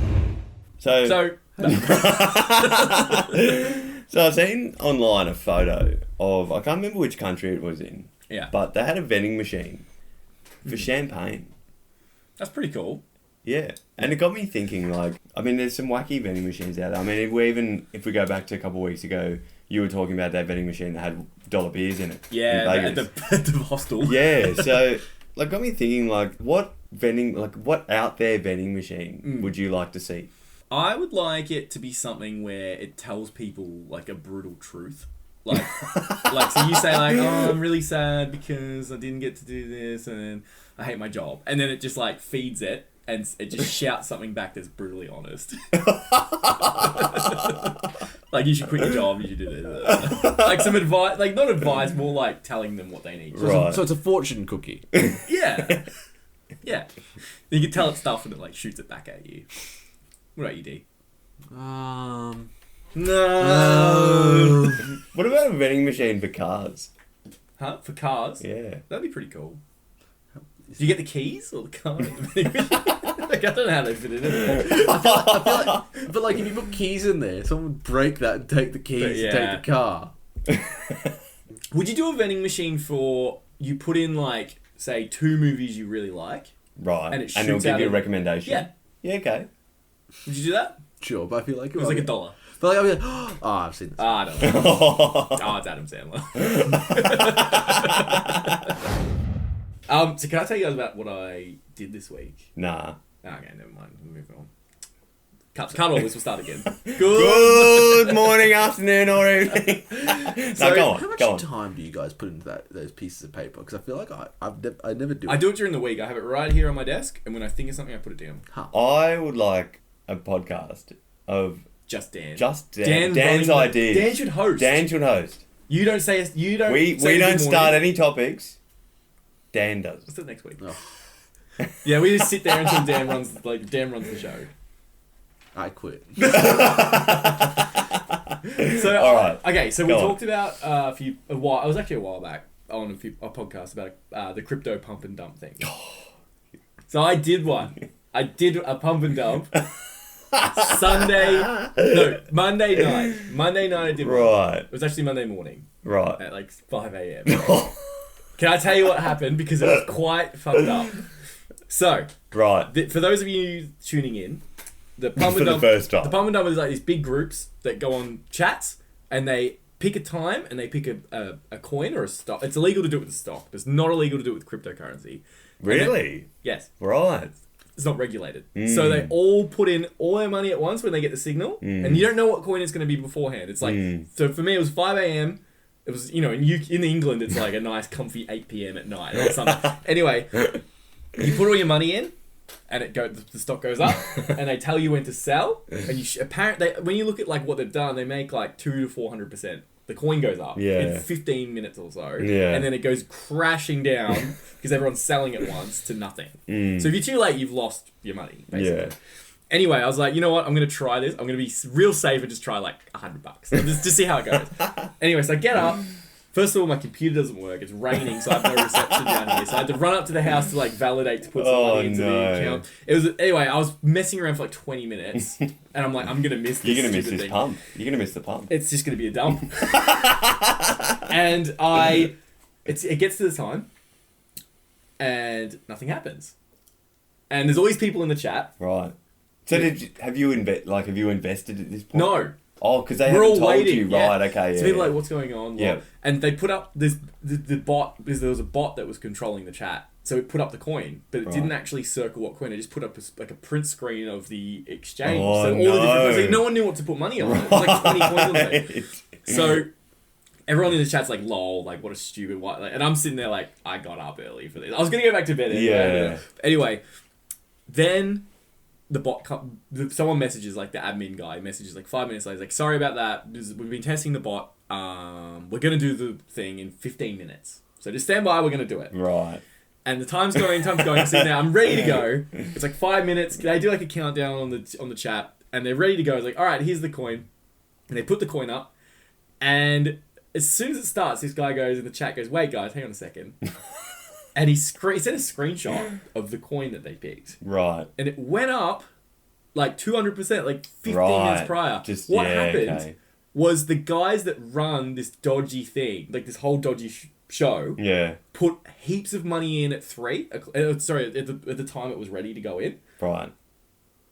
So I've seen online a photo of, I can't remember which country it was in. Yeah. But they had a vending machine for champagne. That's pretty cool. Yeah. And it got me thinking, there's some wacky vending machines out there. I mean, if we go back to a couple of weeks ago, you were talking about that vending machine that had dollar beers in it. Yeah, at the hostel. Yeah, so got me thinking, what out there vending machine would you like to see? I would like it to be something where it tells people a brutal truth. So you say oh, I'm really sad because I didn't get to do this and I hate my job. And then it just feeds it and it just shouts something back that's brutally honest. You should quit your job, you should do this. Some advice, not advice, more telling them what they need. So it's a fortune cookie. Yeah. Yeah. You can tell it stuff and it shoots it back at you. What about you, D? No. What about a vending machine for cars? Huh? For cars? Yeah. That'd be pretty cool. Do you get the keys or the car? I don't know how they fit in it. I feel like if you put keys in there, someone would break that and take the keys and take the car. Would you do a vending machine for, you put in say 2 movies you really like? Right. And it'll give you a recommendation? Yeah. Yeah, okay. Would you do that? Sure, but I feel like it was $1. But I'll be I've seen this. I don't know. Oh, it's Adam Sandler. So can I tell you guys about what I did this week? Nah. Okay, never mind. We'll move on. Cut all this. We'll start again. Good morning, afternoon, or evening. How much time do you guys put into those pieces of paper? Because I feel like I never do it. I do it during the week. I have it right here on my desk, and when I think of something, I put it down. Huh. I would like a podcast of Just Dan. Dan's ideas. Dan should host. You don't say. You don't. We don't start any topics. Dan does. Let's do it next week. Oh. Yeah, we just sit there until Dan runs the show. I quit. So all right. Okay, so we talked about a while. It was actually a while back on a podcast about the crypto pump and dump thing. So I did one. I did a pump and dump. Monday night. Monday night I did one. Right. It was actually Monday morning. Right. At like 5 a.m. Can I tell you what happened? Because it was quite fucked up. So, right. For those of you tuning in, the pump and dump, the pump and dump is like these big groups that go on chats and they pick a time and they pick a coin or a stock. It's illegal to do it with a stock. It's not illegal to do it with cryptocurrency. Really? Yes. Right. It's not regulated. So they all put in all their money at once when they get the signal, and you don't know what coin it's going to be beforehand. It's like, so for me it was 5 a.m. It was, in England it's like a nice comfy 8 p.m. at night or something. Anyway, you put all your money in, and the stock goes up, and they tell you when to sell, and apparently when you look at like what they've done, they make like 200 to 400%. The coin goes up in 15 minutes or so, and then it goes crashing down because everyone's selling at once to nothing. So if you're too late, you've lost your money, basically. Yeah. Anyway, I was like, you know what? I'm going to try this. I'm going to be real safe and just try like $100. Just see how it goes. Anyway, so I get up. First of all, my computer doesn't work. It's raining, so I have no reception down here. So I had to run up to the house to like validate to put some money into the account. Anyway, I was messing around for like 20 minutes, and I'm like, I'm gonna miss this. You're gonna miss this pump. You're gonna miss the pump. It's just gonna be a dump. And it gets to the time, and nothing happens. And there's always people in the chat. Right. So have you invested at this point? No. Oh, because they haven't told you, right? Okay, So people are like, what's going on? Yeah. And they put up the bot, because there was a bot that was controlling the chat. So it put up the coin, but it didn't actually circle what coin. It just put up a print screen of the exchange. Oh, so all the different, so no one knew what to put money on. It was like 20 coins on there. So everyone in the chat's like, lol, like what a stupid what. Like, and I'm sitting there like, I got up early for this. I was going to go back to bed anyway. Yeah. Anyway, then the bot, someone messages, like the admin guy messages like 5 minutes later, he's like, sorry about that, we've been testing the bot, we're going to do the thing in 15 minutes. So just stand by, we're going to do it. Right. And the time's going, so now I'm ready to go. It's like 5 minutes, they do like a countdown on the chat, and they're ready to go. It's like, alright, here's the coin. And they put the coin up, and as soon as it starts, this guy goes in the chat, goes, wait guys, hang on a second. And he sent a screenshot of the coin that they picked. Right. And it went up like 200%, like 15 minutes prior. What happened was the guys that run this dodgy thing, like this whole dodgy show, put heaps of money in at 3. Sorry, at the time it was ready to go in. Right.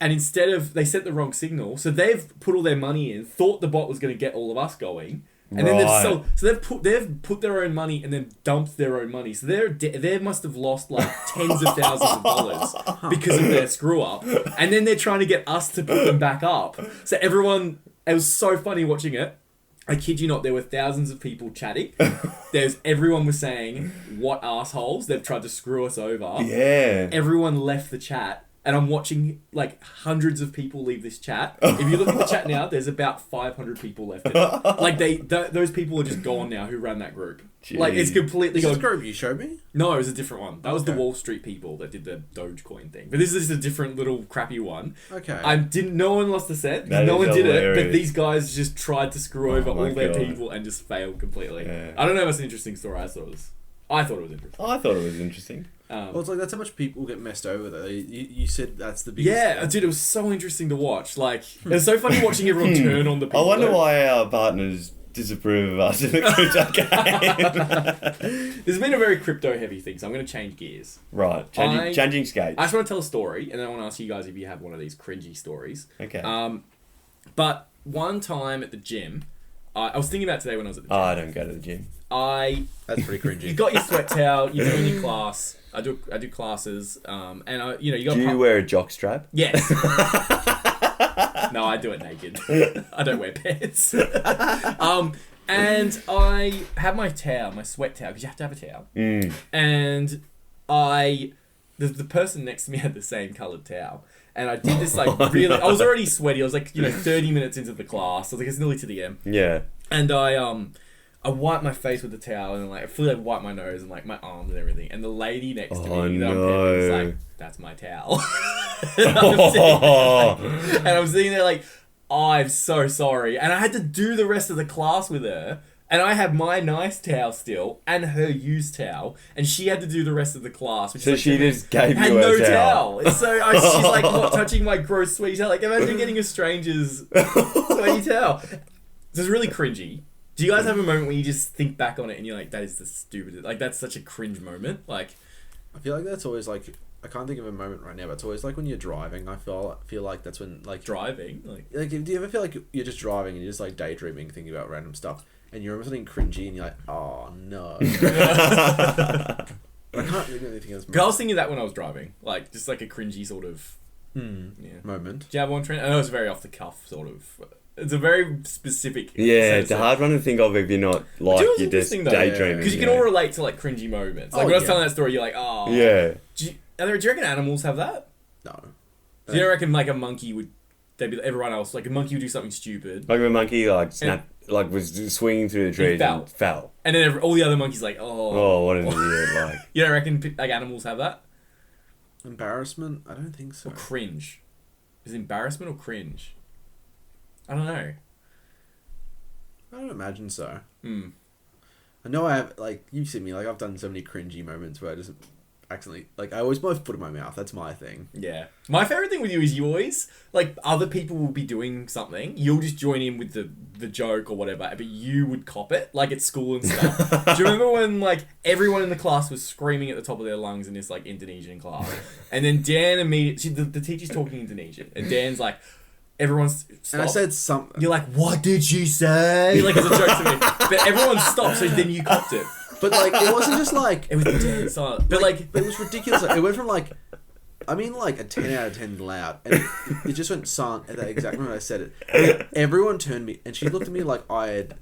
And instead of, they sent the wrong signal, so they've put all their money in, thought the bot was going to get all of us going. And then they've put their own money and then dumped their own money. So they must have lost like tens of thousands of dollars because of their screw up. And then they're trying to get us to put them back up. So everyone, it was so funny watching it. I kid you not, there were thousands of people chatting. Everyone was saying, what assholes, they've tried to screw us over. Yeah. Everyone left the chat. And I'm watching like hundreds of people leave this chat. If you look at the chat now, there's about 500 people left in it. Like those people are just gone now who ran that group. Jeez. Like it's completely gone. Is this group you showed me? No, it was a different one. That was the Wall Street people that did the Dogecoin thing. But this is just a different little crappy one. Okay. No one lost a cent. No one did it. But these guys just tried to screw over all their people and just failed completely. Yeah. I don't know if it's an interesting story. I thought it was interesting. I thought it was interesting. Well, it's like that's how much people get messed over though. You said that's the biggest. Yeah, dude, it was so interesting to watch. Like, it was so funny watching everyone turn on the people. I wonder why our partners disapprove of us in the crypto game. This has been a very crypto-heavy thing, so I'm going to change gears. Right, changing skates. I just want to tell a story, and then I want to ask you guys if you have one of these cringy stories. Okay. But one time at the gym, I was thinking about today when I was at the gym. Oh, I don't go to the gym. That's pretty cringy. You got your sweat towel, you're doing your class. I do classes, and you got. Do you wear a jock strap? Yes. No, I do it naked. I don't wear pants. And I have my towel, my sweat towel, because you have to have a towel. And the person next to me had the same coloured towel. And I did this like really, I was already sweaty. I was like, 30 minutes into the class. I was like, it's nearly to the end. Yeah. And I wiped my face with the towel and like I fully wiped my nose and like my arms and everything. And the lady next to me that I'm paired with was like, that's my towel. And I'm sitting there like, oh, I'm so sorry. And I had to do the rest of the class with her. And I had my nice towel still and her used towel. And she had to do the rest of the class. Which so like, she just gave you had her no towel. towel. So she's like not touching my gross sweaty towel. Like imagine getting a stranger's sweaty towel. So it's really cringy. Do you guys have a moment where you just think back on it and you're like, that is the stupidest, like that's such a cringe moment? Like, I feel like that's always like, I can't think of a moment right now, but it's always like when you're driving. I feel like that's when like driving, like do you ever feel like you're just driving and you're just like daydreaming, thinking about random stuff, and you remember something cringy and you're like, oh no. I can't think of anything else. I was thinking that when I was driving, like just like a cringy sort of moment. Do you have one, Trent? I know it's very off the cuff, sort of. It's a very specific. Yeah, it's a hard one to think of if you're not like you're just daydreaming. Because you can all relate to like cringy moments. Like when I was telling that story, you're like, oh. Yeah. Do you reckon animals have that? No. Do you reckon like a monkey would? They'd be everyone else. Like a monkey would do something stupid. Like a monkey was swinging through the trees and fell. And then all the other monkeys like, oh, what an idiot! Like you don't reckon like animals have that? Embarrassment? I don't think so. Or cringe? Is it embarrassment or cringe? I don't know. I don't imagine so. I know I have, like, you've seen me, like, I've done so many cringy moments where I just accidentally, like, I always both put in my mouth. That's my thing. Yeah. My favourite thing with you is you always, like, other people will be doing something. You'll just join in with the joke or whatever, but you would cop it, like, at school and stuff. Do you remember when, like, everyone in the class was screaming at the top of their lungs in this, like, Indonesian class? And then Dan immediately, the teacher's talking Indonesian, and Dan's like, everyone's stopped. And I said something. You're like, what did she say? Like, as a joke to me. But everyone stopped, so then you copped it. But, like, it wasn't just, like... It was dead silent. But, like... But it was ridiculous. Like, it went from, like... I mean, like, a 10 out of 10 loud. And it just went silent at that exact moment I said it. And everyone turned me, and she looked at me like I had,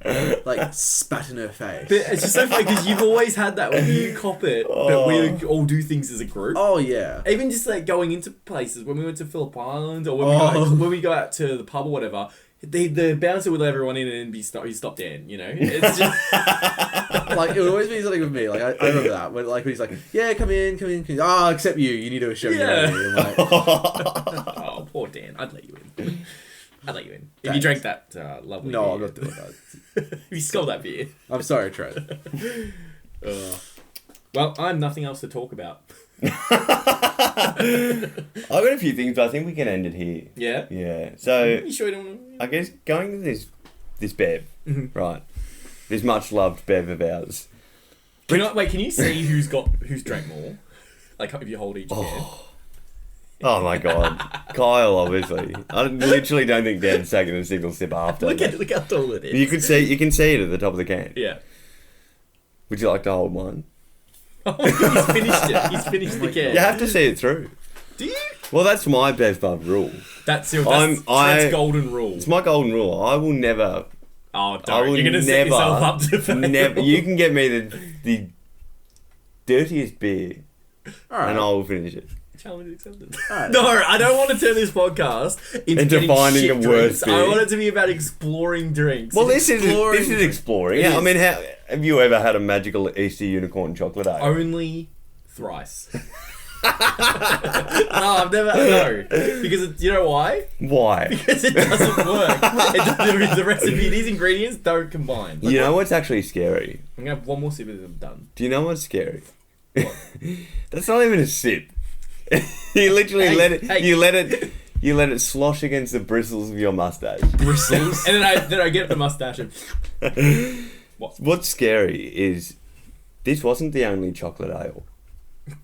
like, spat in her face. But it's just so funny, because you've always had that when you cop it, but we all do things as a group. Oh, yeah. Even just, like, going into places, when we went to Phillip Island, or when we go out to the pub or whatever... The bouncer would let everyone in and he stopped Dan, you know? It's just... like, it would always be something with me. Like, I remember that. When he's like, yeah, come in. Oh, except you. You need to show me. Like, oh, poor Dan. I'd let you in. If you drank that lovely beer. No, I'm not doing that. If you sculled that beer. I'm sorry, Trent. Well, I have nothing else to talk about. I've got a few things, but I think we can end it here. Yeah? Yeah. So, you sure you don't... I guess going to this bev, right? This much loved bev of ours. Can you see who's drank more? Like, if you hold each can. Oh my god. Kyle, obviously. I literally don't think Dan's taking a single sip after. Look how tall it is. You can see it at the top of the can. Yeah. Would you like to hold one? He's finished it. He's finished the can. You have to see it through. Do you? Well, that's my Bev Bub rule. That's Trent's golden rule. It's my golden rule. I will never... Oh, don't. You're going to set yourself up to fail. Never. You can get me the dirtiest beer, and I will finish it. Challenge accepted. Right. No, I don't want to turn this podcast into finding the worst beer. I want it to be about exploring drinks. Well, this is exploring. Yeah, I mean, have you ever had a magical Easter unicorn chocolate ale? Only thrice. No, I've never. No, because you know why? Why? Because it doesn't work. The recipe, these ingredients don't combine. You know what's actually scary? I'm gonna have one more sip of them done. Do you know what's scary? What? That's not even a sip. You literally you let it slosh against the bristles of your mustache. Bristles, and then I get the mustache. And... What's scary is this wasn't the only chocolate ale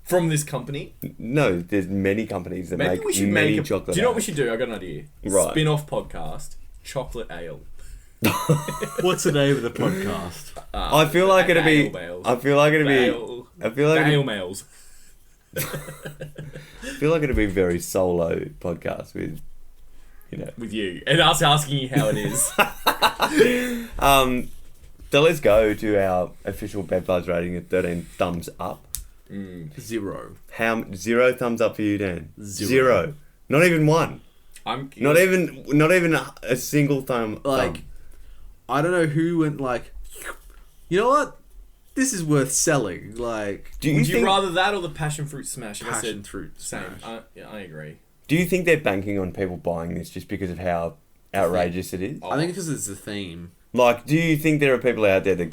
from this company. No, there's many companies that make many chocolate. Do you know what we should do? I got an idea. Right. Spin-off podcast, chocolate ale. What's the name of the podcast? I feel like it'd be. I feel like it'd be. I feel like ale males. I feel like it'd be a very solo podcast with, with you and us asking you how it is. So let's go to our official Bad Buzz rating of 13 thumbs up. 0. 0 thumbs up for you, Dan? 0. Not even one. Not even a single thumb. Like, I don't know who went like, you know what? This is worth selling. Like, would you rather that or the passion fruit smash? Passion fruit same. smash. I agree. Do you think they're banking on people buying this just because of how outrageous it is? I think it's because it's a theme. Like, do you think there are people out there that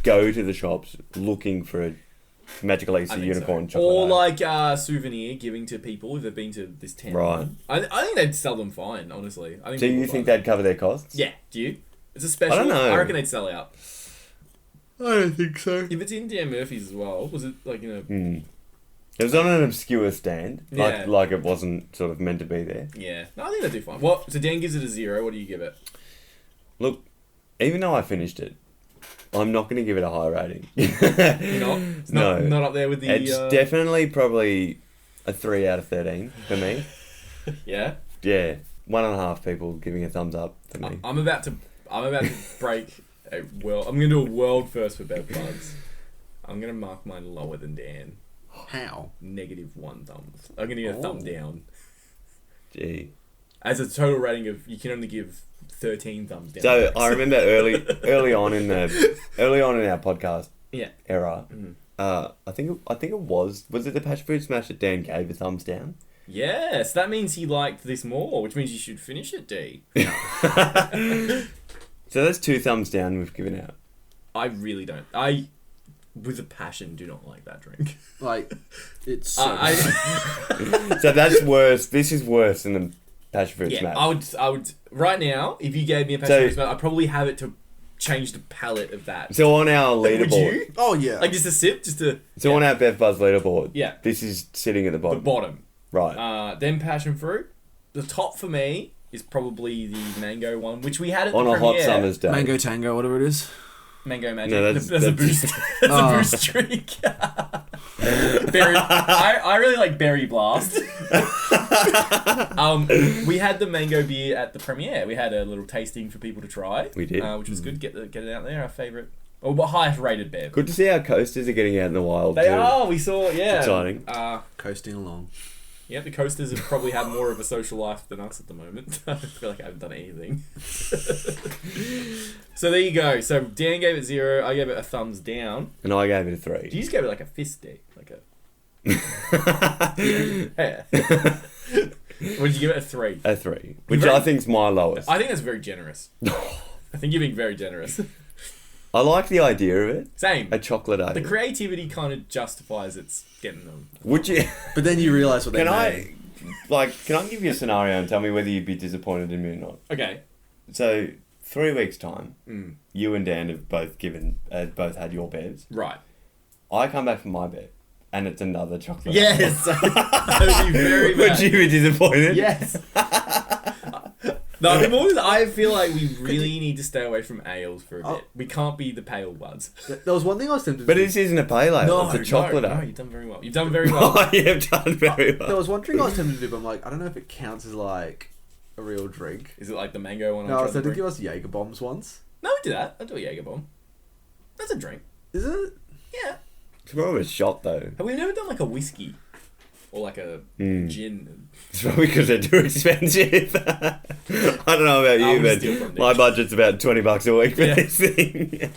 go to the shops looking for a Magical EC unicorn chocolate? Or like a souvenir giving to people if they've been to this town. Right. I think they'd sell them fine, honestly. I think so you think they'd cover their costs? Yeah. Do you? It's a special. I don't know. I reckon they'd sell out. I don't think so. If it's in Dan Murphy's as well, was it like, you know... It was on an obscure stand. Like it wasn't sort of meant to be there. Yeah. No, I think they'd do fine. Well, so Dan gives it a 0. What do you give it? Look, even though I finished it, I'm not going to give it a high rating. You're not? It's not up there with the... It's definitely probably a 3 out of 13 for me. Yeah? Yeah. 1.5 people giving a thumbs up for me. I'm about to break a world... I'm going to do a world first for Bev Bugs. I'm going to mark mine lower than Dan. How? -1 thumbs. I'm going to get a thumb down. Gee. As a total rating of... You can only give 13 thumbs down. So I remember early on in our podcast era. Mm-hmm. I think it was it the Passion Fruit Smash that Dan gave a thumbs down? Yes, that means he liked this more, which means you should finish it, D. So that's 2 thumbs down we've given out. I really don't. With a passion, do not like that drink. Like, it's so... So that's worse. This is worse than the Passion Fruit Smash. I would... Right now, if you gave me a Passion Fruit Smash, I'd probably have it to change the palette of that. So on our leaderboard... Would you? Oh, yeah. Like, just a sip? So on our Bev Buzz leaderboard, yeah, this is sitting at the bottom. The bottom. Right. Then Passion Fruit. The top for me is probably the mango one, which we had at on the premiere. On a hot summer's day. Mango Tango, whatever it is. Mango Magic. No, that's a boost. That's a boost drink. Berry. I really like Berry Blast. We had the mango beer at the premiere. We had a little tasting for people to try. We did, which was good. Get it out there. Our favourite, highest rated bev. Good to see our coasters are getting out in the wild. They are. We saw. Yeah. Exciting. Coasting along. Yeah, the coasters have probably had more of a social life than us at the moment. I feel like I haven't done anything. So there you go. So Dan gave it 0. I gave it a thumbs down. And I gave it a 3. You just gave it like a fist D. Like a... Yeah. What did you give it? A 3? A 3. Which I think is my lowest. I think that's very generous. I think you're being very generous. I like the idea of it. Same. A chocolate ale. The creativity kind of justifies its getting them. Would you? But then you realise what they made. Can I give you a scenario and tell me whether you'd be disappointed in me or not? Okay. So 3 weeks time, you and Dan have both had your bevs. Right. I come back from my bev, and it's another chocolate. Yes. I would be very bad. Would you be disappointed? Yes. No, I feel like we really need to stay away from ales for a bit. We can't be the pale buds. There was one thing I was tempted to But do. this isn't a pale ale, it's a chocolate ale. No, you've done very well. You've done very well. You've done very well. There was one drink I was tempted to do, but I'm like, I don't know if it counts as like a real drink. Is it like the mango one? No, so did give us Jaeger bombs once. No, we did that. I'll do a Jaeger bomb. That's a drink. Is it? Yeah. It's more of a shot though. Have we never done like a whiskey? Or like a gin? It's probably because they're too expensive. I don't know about you, but my budget's about $20 a week for this thing.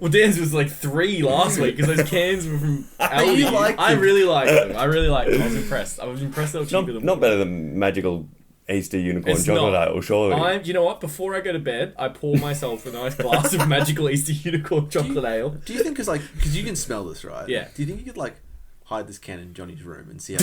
Well, Dan's was like 3 last week because those cans were from Aldi. I really liked them. I was impressed. I was impressed they were cheaper than not better than Magical Easter Unicorn chocolate ale, surely. You know what? Before I go to bed, I pour myself a nice glass of Magical Easter Unicorn chocolate ale. Do you think, because you can smell this, right? Yeah. Do you think you could like hide this can in Johnny's room and see how?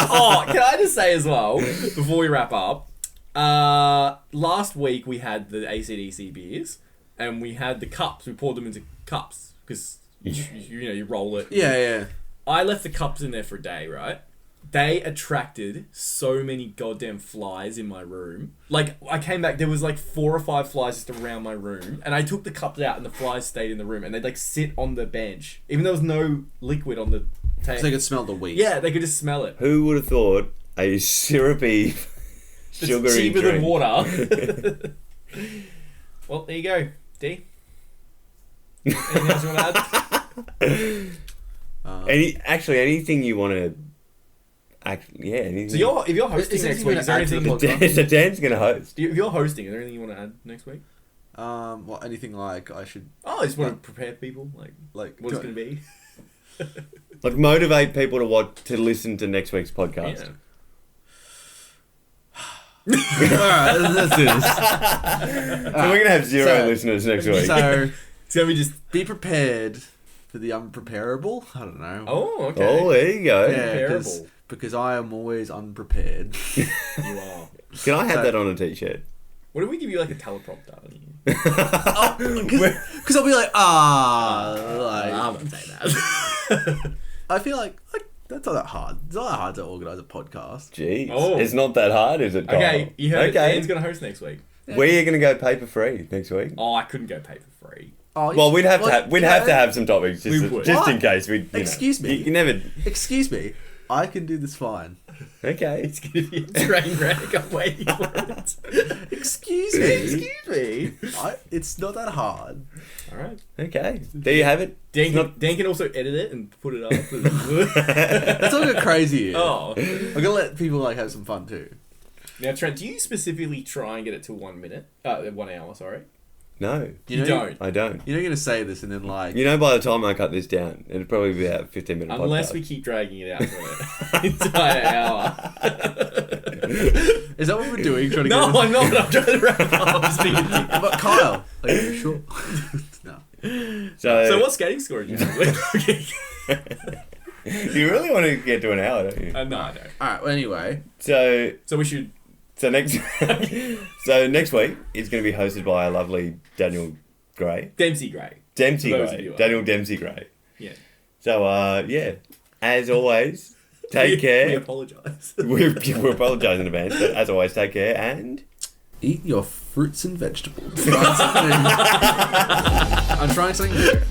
Oh, can I just say as well before we wrap up? Last week we had the AC/DC beers, and we had the cups. We poured them into cups because you roll it. Yeah. I left the cups in there for a day, right? They attracted so many goddamn flies in my room. Like, I came back, there was like 4 or 5 flies just around my room, and I took the cups out and the flies stayed in the room, and they'd like sit on the bench, even though there was no liquid on the table. So they could smell the wheat. Yeah, they could just smell it. Who would have thought a syrupy, sugary it's cheaper drink than water. Well, there you go. D? Anything else you want to add? Anything you want to... anything. So if you're hosting next week, is there anything... So Dan's going to host. If you're hosting, is there anything you want to add next week? Well, anything like I should... Oh, I just want to prepare people, like what it's going to be. Like motivate people to listen to next week's podcast. Alright, let's do this. So we're going to have zero listeners next week. So, it's going to be just... be prepared for the unpreparable. I don't know. Oh, okay. Oh, there you go. Yeah, because I am always unprepared. You are. Can I have that on a t-shirt? What if we give you like a teleprompter? Because I'll be like, I'm not saying that. I feel like that's not that hard. It's not that hard to organise a podcast. Jeez. Oh. It's not that hard, is it, Kyle? Okay, you heard it. Dan's going to host next week. Yeah. We're going to go paper-free next week. Oh, I couldn't go paper-free. Oh, well, we'd have to have some topics just in case we. Excuse me. You never. Excuse me. I can do this fine. Okay. It's going to be a train wreck. I'm waiting for it. Excuse me. It's not that hard. All right. Okay. There you have it. Dan can also edit it and put it up. That's all get crazy. Oh. I'm gonna let people have some fun too. Now, Trent, do you specifically try and get it to 1 minute? 1 hour, sorry. No. You don't? I don't. You're not going to say this and then by the time I cut this down, it'll probably be about 15 minutes. Unless we keep dragging it out for an entire hour. Is that what we're doing? I'm not. I'm trying to wrap up. I'm speaking to you. But Kyle, are you sure? No. So what skating score did you have? You really want to get to an hour, don't you? No, I don't. Alright, well, anyway. So we should... So next week it's going to be hosted by our lovely Daniel Gray. Daniel Dempsey Gray. Yeah. So as always, take care. We apologise. We apologise in advance, but as always, take care and eat your fruits and vegetables. I'm trying something new.